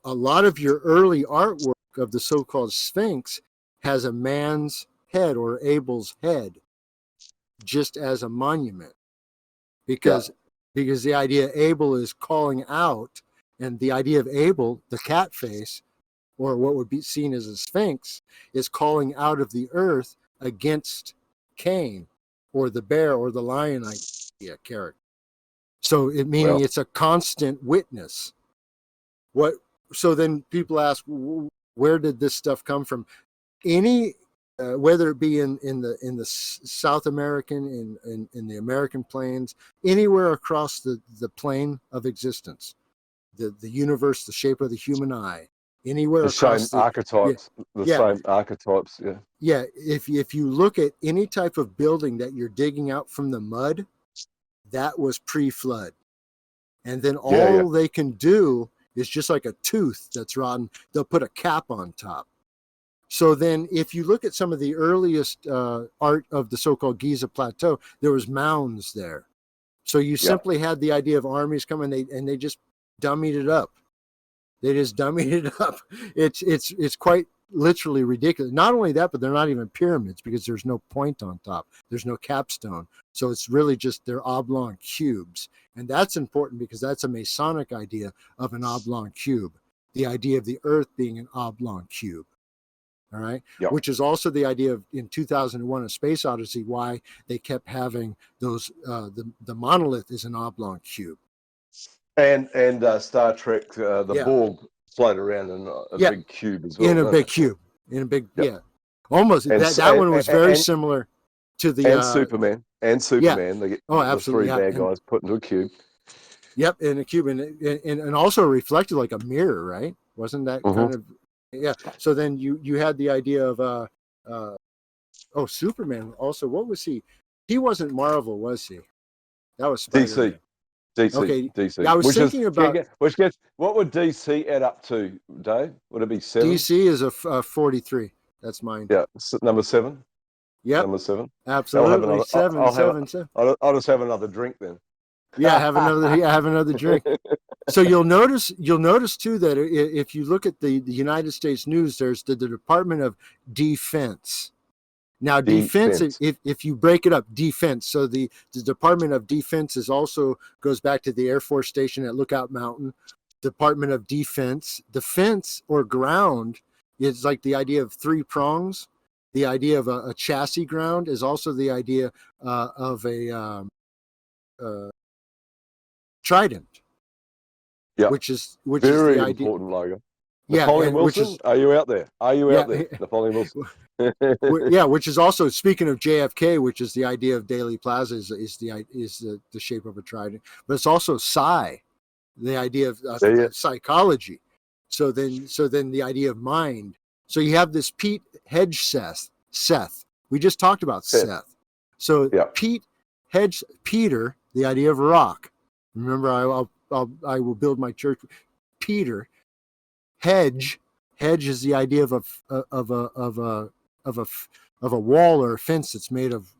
a lot of your early artwork of the so-called Sphinx has a man's head, or Abel's head, just as a monument, because the idea Abel is calling out, and the idea of Abel, the cat face, or what would be seen as a Sphinx, is calling out of the earth against Cain, or the bear, or the lion idea character. So meaning it's a constant witness. So then people ask, where did this stuff come from? Any whether it be in the South American, in the American plains, anywhere across the plane of existence, the universe, the shape of the human eye, anywhere the across same archetypes, same archetypes. If you look at any type of building that you're digging out from the mud, that was pre-flood, and then all they can do is, just like a tooth that's rotten, they'll put a cap on top. So then if you look at some of the earliest art of the so-called Giza Plateau, there was mounds there. So you simply had the idea of armies coming, and they just dummied it up. They just dummied it up. It's quite literally ridiculous. Not only that, but they're not even pyramids, because there's no point on top. There's no capstone. So it's really just, they're oblong cubes. And that's important, because that's a Masonic idea of an oblong cube. The idea of the earth being an oblong cube. All right. Which is also the idea of, in 2001, A Space Odyssey, why they kept having those, the monolith is an oblong cube. And Star Trek, the Borg float around in a big cube as well. In a big cube. In a big, almost. And that one was very similar to the... And Superman. And Superman. They get the three bad guys put into a cube. Yep, in a cube. And also reflected like a mirror, right? Wasn't that kind of... Yeah. So then you had the idea of Superman. Also, what was he? He wasn't Marvel, was he? That was Spider-Man. DC. Okay. DC. Yeah, I was thinking about what would DC add up to, Dave? Would it be 7? DC is a 43. That's mine. Yeah, number 7. Yep. Number 7. Absolutely. Seven. I'll just have another drink then. Have another drink. So you'll notice too that if you look at the United States news, there's the Department of Defense. Now, defense, if you break it up, defense. So the Department of Defense goes back to the Air Force Station at Lookout Mountain. Department of Defense, defense or ground is like the idea of 3 prongs. The idea of a chassis ground is also the idea of a trident. Yeah, which is very the idea. Important logo. Yeah, Napoleon and which Wilson, is are you out there? Are you yeah, out there, Napoleon Wilson? yeah, which is also, speaking of JFK, which is the idea of Dealey Plaza is the shape of a trident, but it's also psi, the idea of See it? psychology. So then the idea of mind. So you have this Pete Hedge Seth. We just talked about Seth. Seth. So Yeah. Peter, the idea of rock. Remember, I will build my church. Peter. Hedge is the idea of a wall or a fence that's made of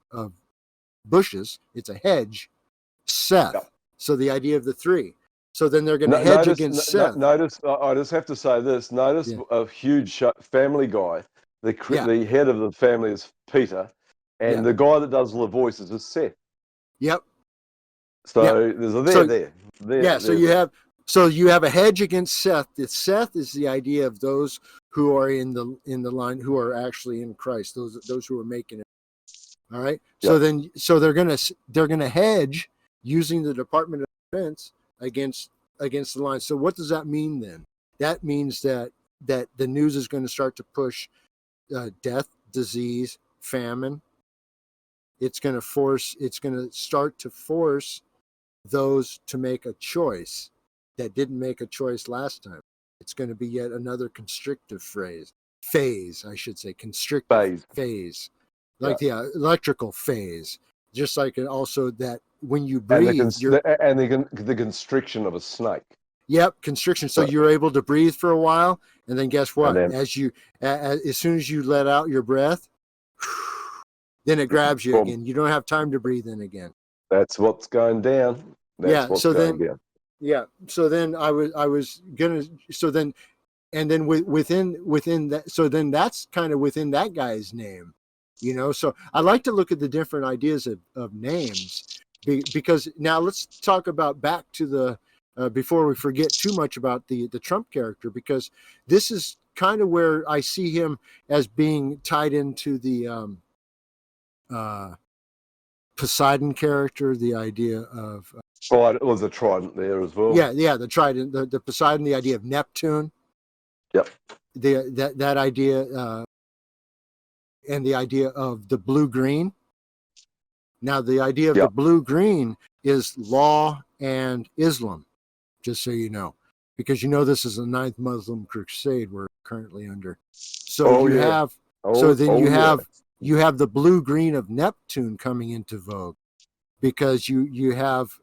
bushes. It's a hedge. Yeah. Seth. So the idea of the three. So then they're going to hedge against Seth. Notice. I just have to say this. Notice Yeah. a huge family guy. Yeah. The head of the family is Peter, Yeah. and the guy that does all the voices is Seth. Yep. Yeah. So there's a So there. yeah. So you have a hedge against Seth. Seth is the idea of those who are in the line, who are actually in Christ. Those who are making it. All right. Yep. So they're gonna hedge using the Department of Defense against the line. So what does that mean then? That means that the news is going to start to push death, disease, famine. It's going to start to force those to make a choice that didn't make a choice last time. It's going to be yet another constrictive phase, I should say, constrictive phase. Like Yeah. the electrical phase, just like it also that when you And breathe, the constriction of a snake. Yep, constriction. So you're able to breathe for a while, and then guess what? Then, As soon as you let out your breath, then it grabs you again. You don't have time to breathe in again. That's what's going down. So then I was gonna. So then, and then within that. So then that's kind of within that guy's name. So I like to look at the different ideas of names, because now let's talk about back to the before we forget too much about the Trump character, because this is kind of where I see him as being tied into the Poseidon character, the idea of it was a trident there as well. yeah, the trident, the Poseidon, the idea of Neptune. Yep. That idea. And the idea of the blue-green. Now, the idea of the blue-green is law and Islam, just so you know, because this is the 9th Muslim crusade we're currently under. So you have the blue-green of Neptune coming into vogue, because you have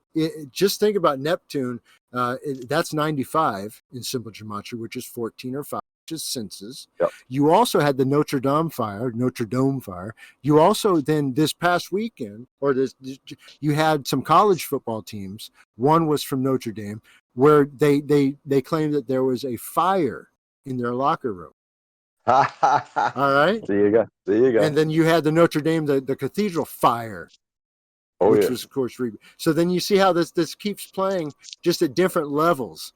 just think about Neptune. That's 95 in simple gematria, which is 14 or 5. Senses. Yep. You also had the Notre Dame fire. You also then this past weekend, you had some college football teams. One was from Notre Dame, where they claimed that there was a fire in their locker room. All right. There you go. And then you had the Notre Dame, the cathedral fire. Which was, of course, so then you see how this keeps playing just at different levels.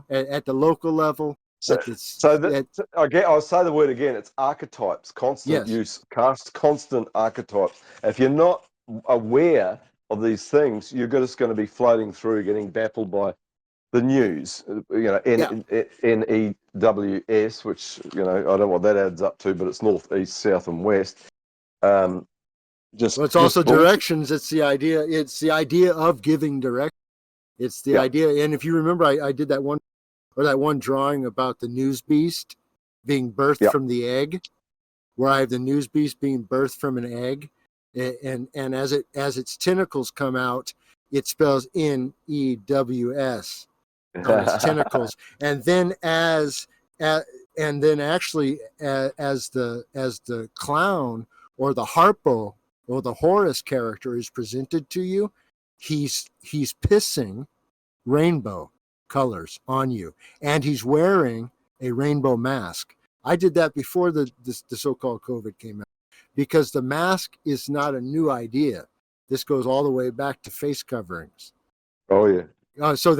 At the local level. I'll say the word again. It's archetypes, constant use, constant archetypes. If you're not aware of these things, you're just going to be floating through, getting baffled by the news. NEWS, which I don't know what that adds up to, but it's north, east, south, and west. It's also directions. It's the idea. It's the idea of giving direction. It's the idea. And if you remember, I did that one drawing about the news beast being birthed from the egg, where I have the news beast being birthed from an egg, and as its tentacles come out, it spells NEWS on its tentacles, and then as the clown or the harpo or the Horus character is presented to you, he's pissing rainbow colors on you, and he's wearing a rainbow mask. I did that before the so-called COVID came out, because the mask is not a new idea. This goes all the way back to face coverings. Oh yeah. So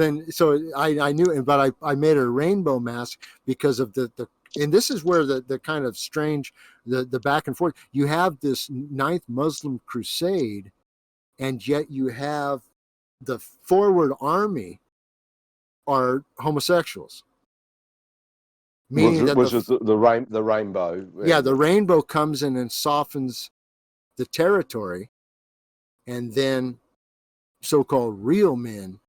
I knew, but I made a rainbow mask because of the and this is where the kind of strange the back and forth. You have this 9th Muslim crusade, and yet you have the forward army are homosexuals. meaning that which is the rainbow. yeah, the rainbow comes in and softens the territory, and then so-called real men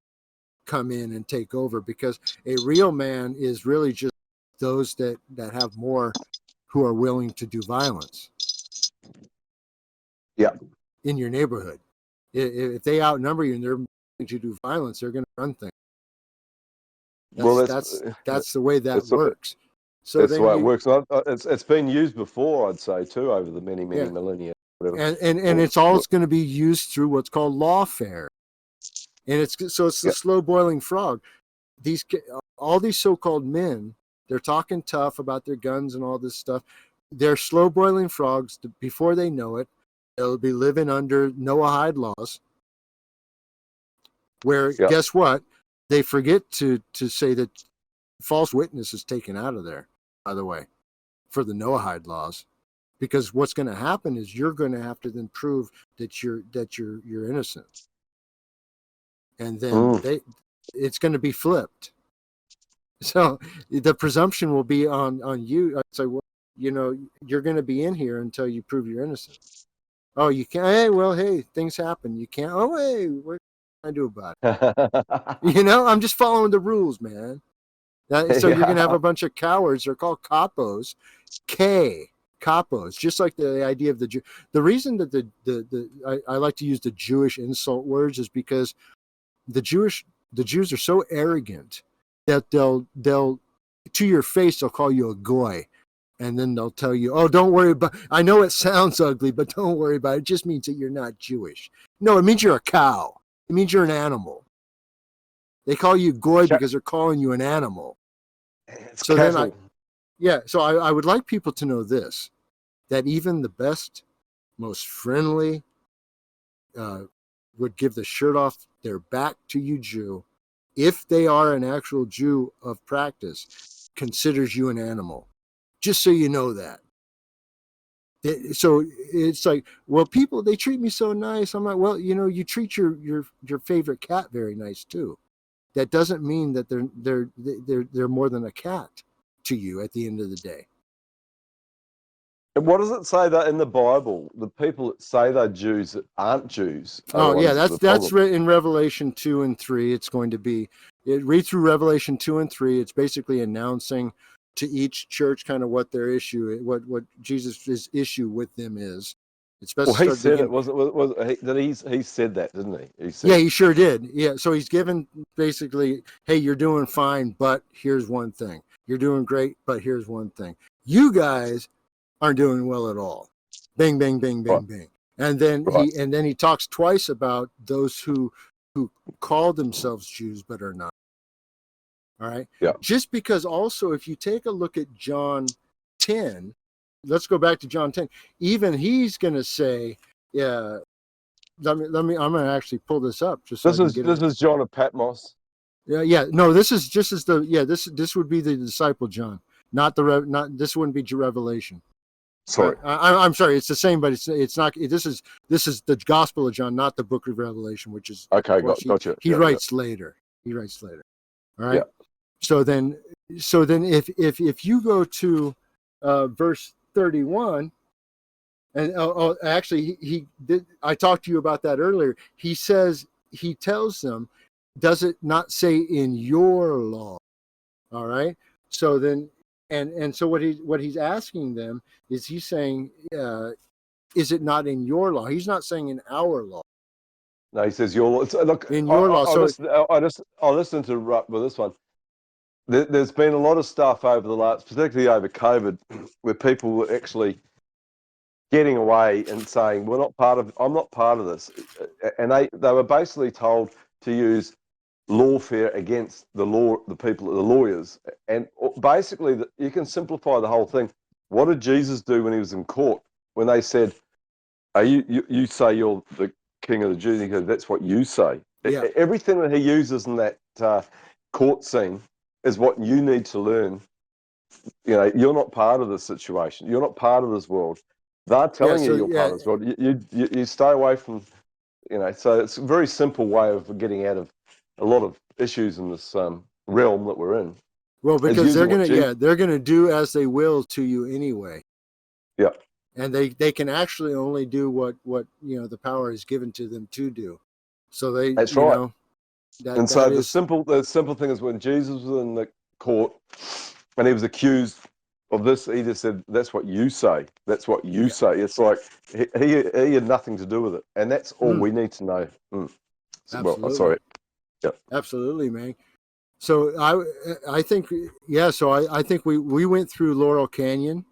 come in and take over, because a real man is really just those that have more, who are willing to do violence. Yeah. In your neighborhood, if they outnumber you and they're willing to do violence, they're going to run things. That's the way that works. So that's then the way it works. It's been used before, I'd say, too, over the many millennia. Whatever. And it's all going to be used through what's called lawfare, and it's the slow boiling frog. All these so-called men, they're talking tough about their guns and all this stuff. They're slow boiling frogs. Before they know it, they'll be living under Noahide laws, where guess what? They forget to say that false witness is taken out of there, by the way, for the Noahide laws, because what's going to happen is you're going to have to then prove that you're innocent, and then it's going to be flipped. So the presumption will be on you. So, well, you're going to be in here until you prove you're innocent. Oh, you can't. Hey, things happen. You can't. Oh, hey, what can I do about it? I'm just following the rules, man. So you're going to have a bunch of cowards. They're called capos. Capos, just like the idea of the Jew. The reason that I like to use the Jewish insult words is because the Jews are so arrogant that they'll to your face they'll call you a goy, and then they'll tell you, oh, don't worry about, I know it sounds ugly, but don't worry about it. It just means that you're not Jewish. No, it means you're a cow. It means you're an animal. They call you goy because they're calling you an animal. It's so cattle. So I would like people to know this, that even the best, most friendly, would give the shirt off their back to you Jew, if they are an actual Jew of practice, considers you an animal. Just so you know that. So it's like, well, people, they treat me so nice. I'm like, well, you treat your favorite cat very nice too. That doesn't mean that they're more than a cat to you at the end of the day. And what does it say that in the Bible? The people that say they're Jews that aren't Jews. Oh yeah, that's in Revelation 2 and 3. It's going to be, read through Revelation 2 and 3. It's basically announcing to each church kind of what their issue, what Jesus' issue with them is. It's best. Well, he said it. He said that, didn't he? He sure did. Yeah, so he's given basically, hey, you're doing fine, but here's one thing. You're doing great, but here's one thing. You guys aren't doing well at all. Bing, bing, bing, bing, bing. And then he talks twice about those who call themselves Jews but are not. All right. Yeah. Just because also, if you take a look at John 10, let's go back to John 10. Even he's going to say, yeah. Let me. I'm going to actually pull this up. Just so this is John of Patmos. Yeah. No, this is just as the This would be the disciple John, not this wouldn't be Revelation. Sorry, I'm sorry. It's the same, but it's not. This is the Gospel of John, not the Book of Revelation, which is okay. Gotcha. He writes later. All right. Yeah. So then, if you go to verse 31, and actually he did. I talked to you about that earlier. He tells them, does it not say in your law? All right. So then. And so what he's asking them is, he's saying, is it not in your law? He's not saying in our law. No, he says your law. Look, in your law. I'll listen to with this one. There's been a lot of stuff over the last, particularly over COVID, where people were actually getting away and saying, I'm not part of this. And they were basically told to use lawfare against the people, the lawyers. And basically, you can simplify the whole thing. What did Jesus do when he was in court? When they said, you say you're the king of the Jews, he goes, that's what you say. Yeah. Everything that he uses in that court scene is what you need to learn. You're not part of this situation. You're not part of this world. They're telling you're part of this world. You stay away from, so it's a very simple way of getting out of a lot of issues in this realm that we're in. Well, It's because using what Jesus. they're gonna do as they will to you anyway. Yeah, And they can actually only do what the power is given to them to do. So they that's right. And so that the is simple thing is when Jesus was in the court and he was accused of this, he just said, "That's what you say. That's what you yeah, say." It's like he had nothing to do with it, and that's all mm, we need to know. So, well, absolutely, sorry. Yeah, absolutely, man. So I think so I think we went through Laurel Canyon,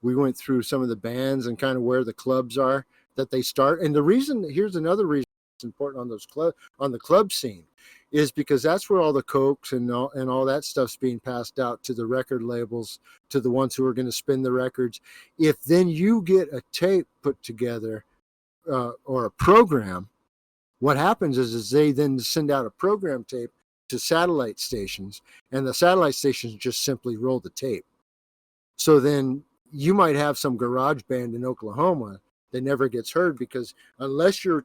we went through some of the bands and kind of where the clubs are that they start. And the reason here's another reason it's important on the club scene is because that's where all the cokes and all that stuff's being passed out to the record labels, to the ones who are going to spin the records. If then you get a tape put together or a program, what happens is they then send out a program tape to satellite stations, and the satellite stations just simply roll the tape. So then you might have some garage band in Oklahoma that never gets heard because unless you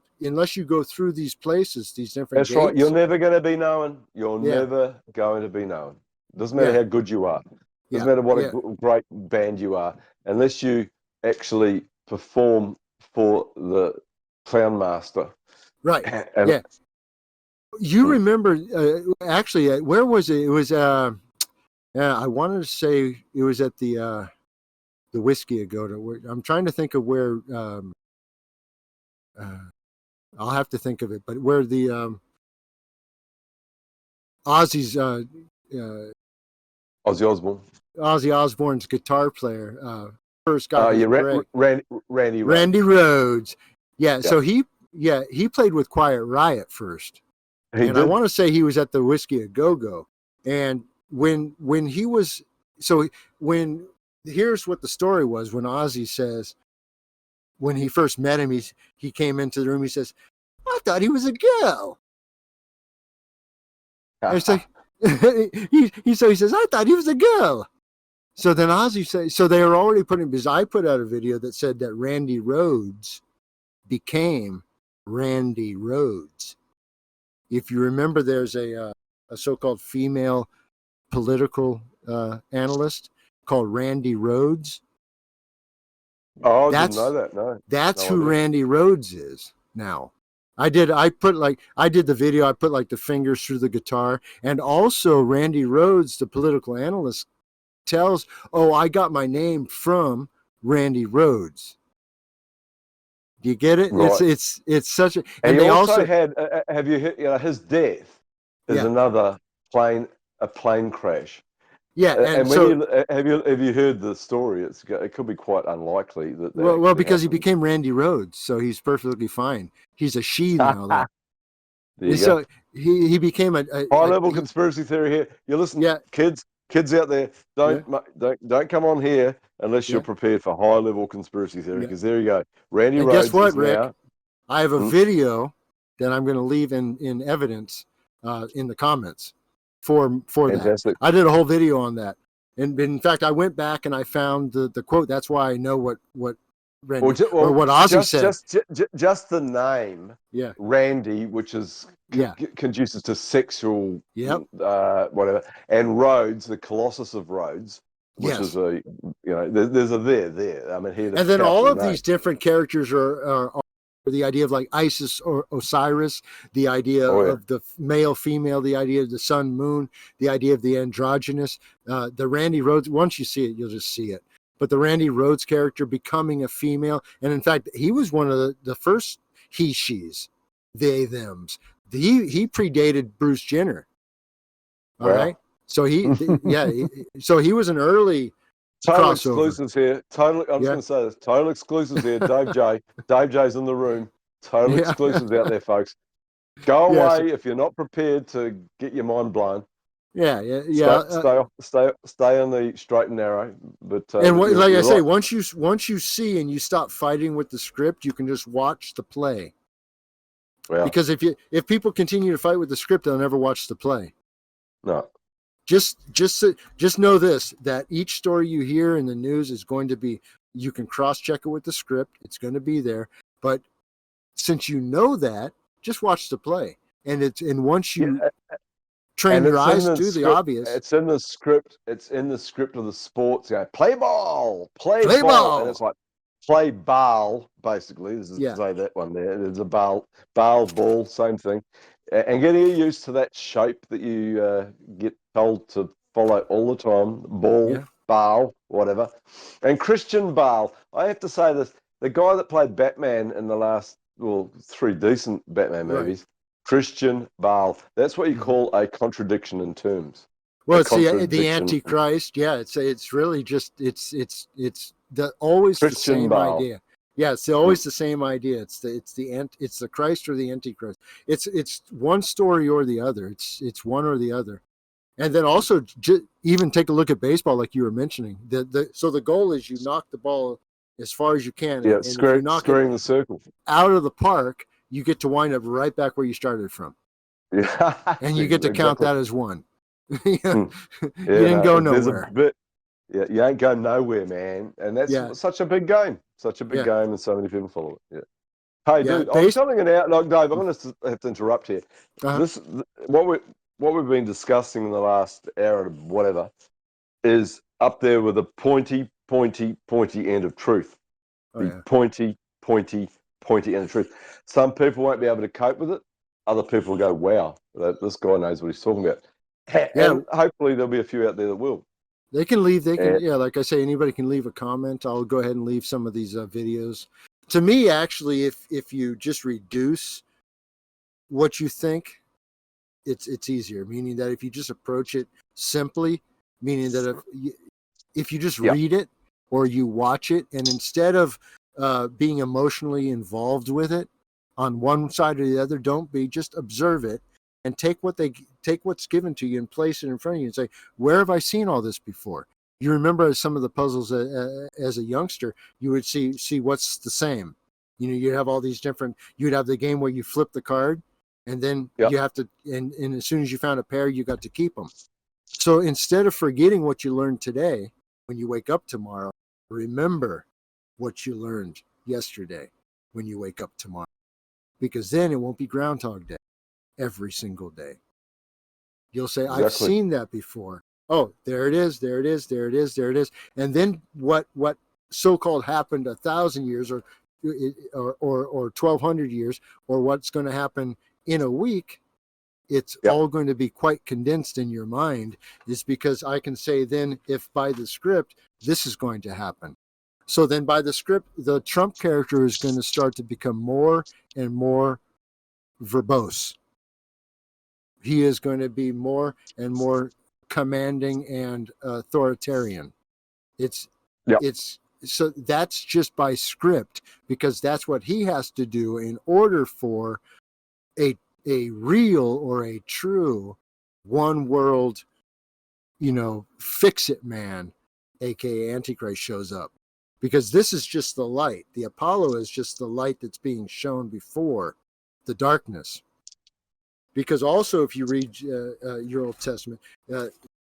go through these places, these different that's right. You're gates. never going to be known. You're Yeah, never going to be known. Doesn't matter yeah, how good you are. Doesn't yeah, matter what a yeah. great band you are, unless you actually perform for the clown master. Right. And Yeah. You remember actually where was it? It was I wanted to say it was at the Whiskey Agoda. I'm trying to think of where uh, I'll have to think of it, but where the Ozzy's Ozzy Osbourne. Ozzy Osbourne's guitar player first got his Yeah, break. Randy Rhoads. Randy Rhoads. Yeah, Yeah, so he played with Quiet Riot first. he And I did. want to say he was at the Whiskey a Go Go. And when he was so when here's what the story was when Ozzy says when he first met him, he came into the room, he says, I thought he was a girl. And it's like he says, I thought he was a girl. So then Ozzy says, so they were already putting, because I put out a video that said that Randy Rhoads became Randy Rhoads. If you remember, there's a so-called female political analyst called Randy Rhoads. Oh, I didn't know That's that. No, that's no who idea. Randy Rhoads is now. I did the video, I put like the fingers through the guitar, and also Randy Rhoads, the political analyst, tells, "Oh, I got my name from Randy Rhoads." Do you get it? Right. It's such a, And and he they also also, had. Have you heard? His death is yeah, another a plane crash. yeah, and And when so, have you heard the story? It could be quite unlikely that well, actually because he happened. became Randy Rhoads, so he's perfectly fine. He's a she now, though. There you go. So he became High level conspiracy theory here. You listen, yeah, kids out there, yeah, don't come on here unless you're yeah, prepared for high level conspiracy theory. yeah. Because there you go. Randy And guess Rhoads what, is Rick? now. I have a Hmm? video that I'm going to leave in evidence in the comments for that. Fantastic. I did a whole video on that, and in fact, I went back and I found the quote. That's why I know what Well, Randy or what Ozzy said. just the name Yeah, Randy, which is yeah, conduces to sexual yep, whatever, and Rhodes, the Colossus of Rhodes, which is yes. there's a there. I mean, he had a And then all powerful of name. these different characters are the idea of like Isis or Osiris, the idea Oh yeah, of the male, female, the idea of the sun, moon, the idea of the androgynous, the Randy Rhoads. Once you see it, you'll just see it. But the Randy Rhoads character becoming a female, and in fact, he was one of the first he, she's, they, thems. He predated Bruce Jenner. All wow. right, so so he was an early Total crossover. exclusives here. I'm just Yeah, going to say this. Total exclusives here. Dave J. Dave J's in the room. Total yeah, exclusives out there, folks. Go yeah. So, away if you're not prepared to get your mind blown. yeah, yeah, yeah. Stay on the straight and narrow. But And like I you're say, right. once you see and you stop fighting with the script, you can just watch the play. Well, Because if people continue to fight with the script, they'll never watch the play. no. Just know this, that each story you hear in the news is going to be, you can cross check it with the script. It's going to be there. But since you know that, just watch the play. And once you Yeah, train And your it's in eyes the to the script. obvious. It's in the script. It's in the script of the sports. Play ball, Play and ball. it's like play ball. Basically, this is to Yeah. say that one there. There's a ball, same thing, and getting used to that shape that you get told to follow all the time. Ball, Yeah. Bale, whatever. And Christian Bale, I have to say this: the guy that played Batman in the last, well, 3 decent Batman Right. movies. Christian Bale. That's what you Mhm. call a contradiction in terms. Well, A it's the contradiction. Antichrist. Yeah, it's really just it's the always the Christian same Bale. idea. Yeah, it's always the same idea. It's the Christ or the Antichrist. It's one story or the other. It's one or the other. And then also even take a look at baseball, like you were mentioning. So the goal is you knock the ball as far as you can, Yeah, and if you knock it squaring the circle. out of the park, you get to wind up right back where you started from, Yeah, and you get to count exactly. that as one. you Hmm. Yeah, didn't go no, there's a nowhere. bit. Yeah, you ain't going nowhere, man. And that's Yeah, such a big game. Such a big yeah, game, and so many people follow it. Yeah. Hey, yeah. dude, I'm telling you now. Like, Dave, I'm going to have to interrupt here. Uh-huh. This, what we've been discussing in the last hour or whatever, is up there with the pointy end of truth. Oh The yeah, pointy end of truth. Some people won't be able to cope with it. Other people will go, wow, this guy knows what he's talking about. yeah. And hopefully there'll be a few out there that will. They can leave. They can, And, yeah. Like I say, anybody can leave a comment. I'll go ahead and leave some of these videos. To me, actually, if you just reduce what you think, it's easier. Meaning that if you just approach it simply, meaning that if you just yeah, read it or you watch it, and instead of being emotionally involved with it on one side or the other, don't be. Just observe it and take what's given to you and place it in front of you and say, where have I seen all this before? You remember some of the puzzles as a youngster, you would see what's the same. You'd have all these different. You'd have the game where you flip the card, and then yeah, you have to. And as soon as you found a pair, you got to keep them. So instead of forgetting what you learned today, when you wake up tomorrow, remember what you learned yesterday when you wake up tomorrow. Because then it won't be Groundhog Day every single day. You'll say, I've exactly. seen that before. Oh, there it is, there it is, there it is, there it is. And then what so-called happened 1,000 years or 1,200 years, or what's going to happen in a week, it's Yeah, all going to be quite condensed in your mind, is because I can say then, if by the script this is going to happen, so then by the script the Trump character is going to start to become more and more verbose. He is going to be more and more commanding and authoritarian. it's yeah, it's so that's just by script, because that's what he has to do in order for a real or a true one world, fix it man, aka Antichrist, shows up. Because this is just the light. The Apollo is just the light that's being shown before the darkness. Because also, if you read your Old Testament,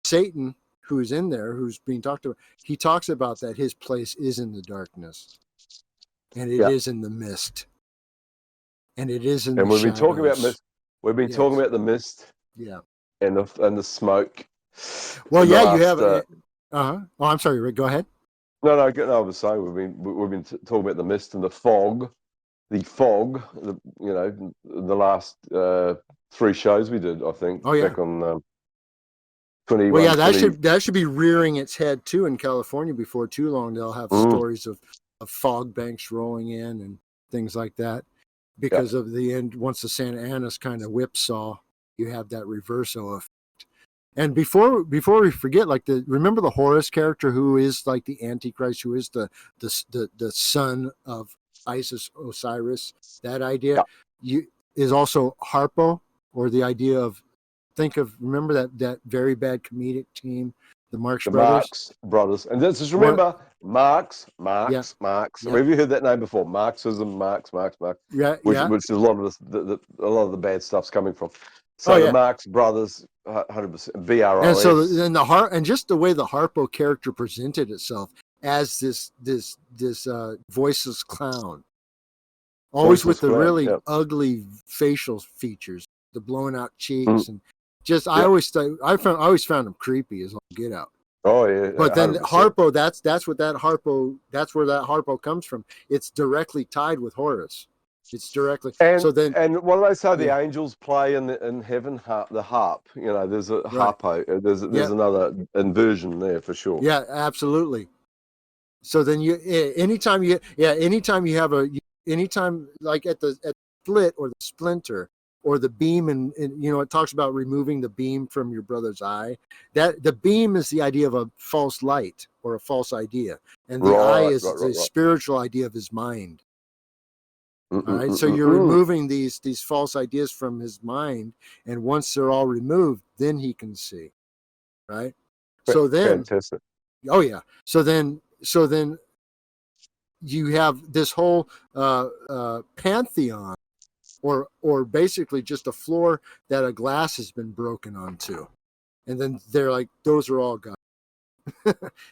Satan, who's in there, who's being talked about, he talks about that his place is in the darkness, and it yeah. is in the mist, and it is in the And we've been talking about shadows. mist. We've been talking Yes. about the mist Yeah. and the smoke. Well, The yeah, you last have. Uh-huh. Oh, I'm sorry, Rick. Go ahead. no, I was saying we've been talking about the mist and the fog. The fog, the last 3 shows we did, I think, Oh, yeah. back on Well, 21, yeah, 20. that should be rearing its head too in California. Before too long, they'll have Mm, stories of fog banks rolling in and things like that, yeah, because of the end. Once the Santa Ana's kind of whipsaw, you have that reverso effect. And before we forget, like remember the Horus character, who is like the Antichrist, who is the son of Isis Osiris. That idea yeah. is also Harpo, or the idea of, remember that very bad comedic team, the Marx The Brothers. Marx Brothers. And just One, remember, Marx. yeah, yeah, Have you heard that name before? Marxism, Marx, yeah, which yeah. is a lot of a lot of the bad stuff's coming from. Oh So the yeah. Marx Brothers, 100%, And so BROS. then and just the way the Harpo character presented itself as this voiceless clown, always with Voiceless the clown. really Yeah. ugly facial features, the blown out Mm, cheeks, and just I always found him creepy as all get out. Oh yeah. But then 100%. Harpo, that's where that Harpo comes from. It's directly tied with Horus. It's directly. And so then what do they say? The yeah, angels play in heaven, the harp. You know, there's a right. harpo. There's Yeah. another inversion there for sure. Yeah, absolutely. So then anytime you have anytime like at the split or the splinter or the beam, and it talks about removing the beam from your brother's eye. That the beam is the idea of a false light or a false idea, and the eye is the spiritual idea of his mind. All right, so you're removing these false ideas from his mind, and once they're all removed, then he can see. Right. So then, fantastic. Oh yeah. So then you have this whole pantheon, or basically just a floor that a glass has been broken onto, and then they're like, those are all God.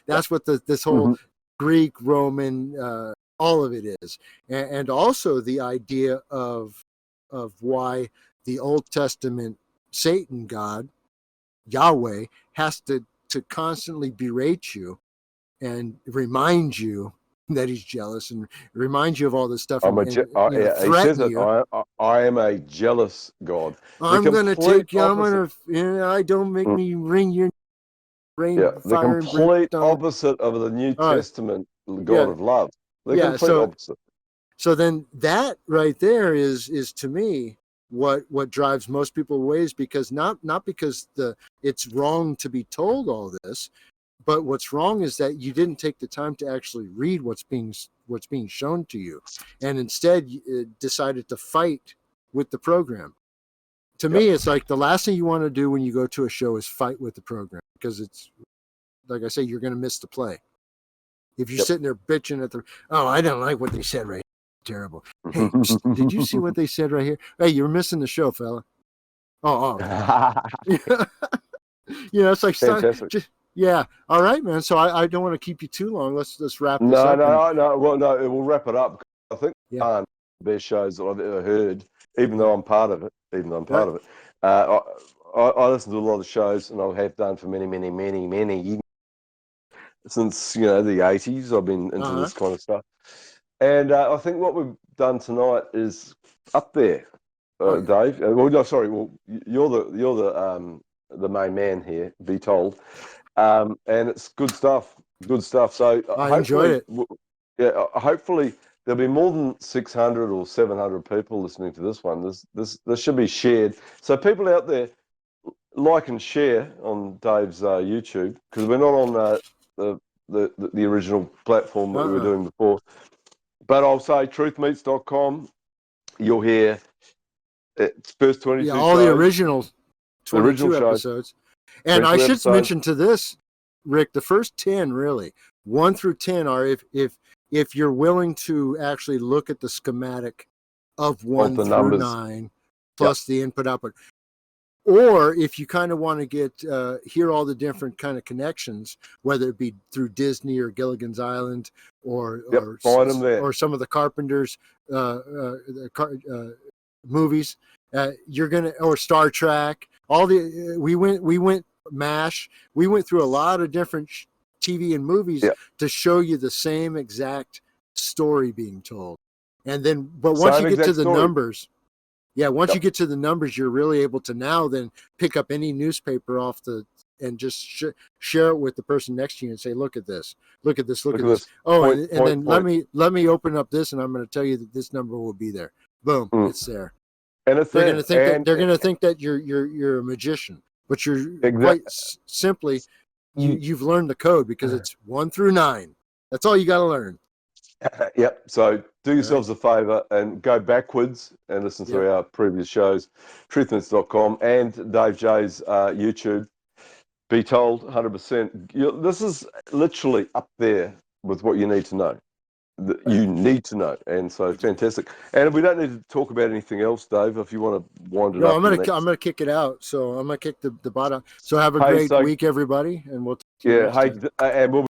That's what this whole Greek, Roman, all of it is, and also the idea of why the Old Testament Satan God, Yahweh, has to constantly berate you and remind you that he's jealous and remind you of all this stuff and he says it. I am a jealous God. I'm going to take you. Don't make me ring your rain. Yeah, the fire complete opposite of the New Testament God of love. The complete opposite. So then that right there is to me what drives most people away, is because not because it's wrong to be told all this, but what's wrong is that you didn't take the time to actually read what's being shown to you, and instead decided to fight with the program. To me, it's like the last thing you want to do when you go to a show is fight with the program, because it's like I say, you're going to miss the play. If you're sitting there bitching at I don't like what they said right here. Terrible. Hey, did you see what they said right here? Hey, you're missing the show, fella. It's like fantastic. Yeah. All right, man. So I don't want to keep you too long. Let's wrap this up. No. Well, no, we'll wrap it up. I think the best shows that I've ever heard, even though I'm part of it. I listen to a lot of shows, and I have done for many years. Since the 80s, I've been into this kind of stuff. And I think what we've done tonight is up there, Dave. Well, no, sorry. Well, you're the main man here. Be told. And it's good stuff. So I enjoyed it. Hopefully there'll be more than 600 or 700 people listening to this one. This should be shared. So people out there, like and share on Dave's YouTube, because we're not on the original platform that we were doing before. But I'll say truthmeets.com. You'll hear its first 22 shows. All the original 22 episodes. And I should mention to this, Rick, the first 10 really, 1 through 10 are if you're willing to actually look at the schematic of 1 through 9 plus the input output. Or if you kind of want to get hear all the different kind of connections, whether it be through Disney or Gilligan's Island or some of the Carpenter's movies, you're gonna, or Star Trek. We went MASH. We went through a lot of different TV and movies to show you the same exact story being told. And then, but once you get to the numbers. Yeah, once you get to the numbers, you're really able to now then pick up any newspaper and just share it with the person next to you and say, look at this. Oh, and then let me open up this, and I'm going to tell you that this number will be there. Boom, it's there. And they're going to think that you're a magician, but you're quite simply you've learned the code, because it's 1 through 9. That's all you got to learn. Yep. So do yourselves a favor and go backwards and listen to our previous shows, truthmints.com and Dave J's YouTube. Be told 100%. This is literally up there with what you need to know. You need to know. And so fantastic. And we don't need to talk about anything else, Dave, if you want to wind it up. I'm gonna kick it out. So I'm gonna kick the bottom. So have a great week, everybody, and we'll and we'll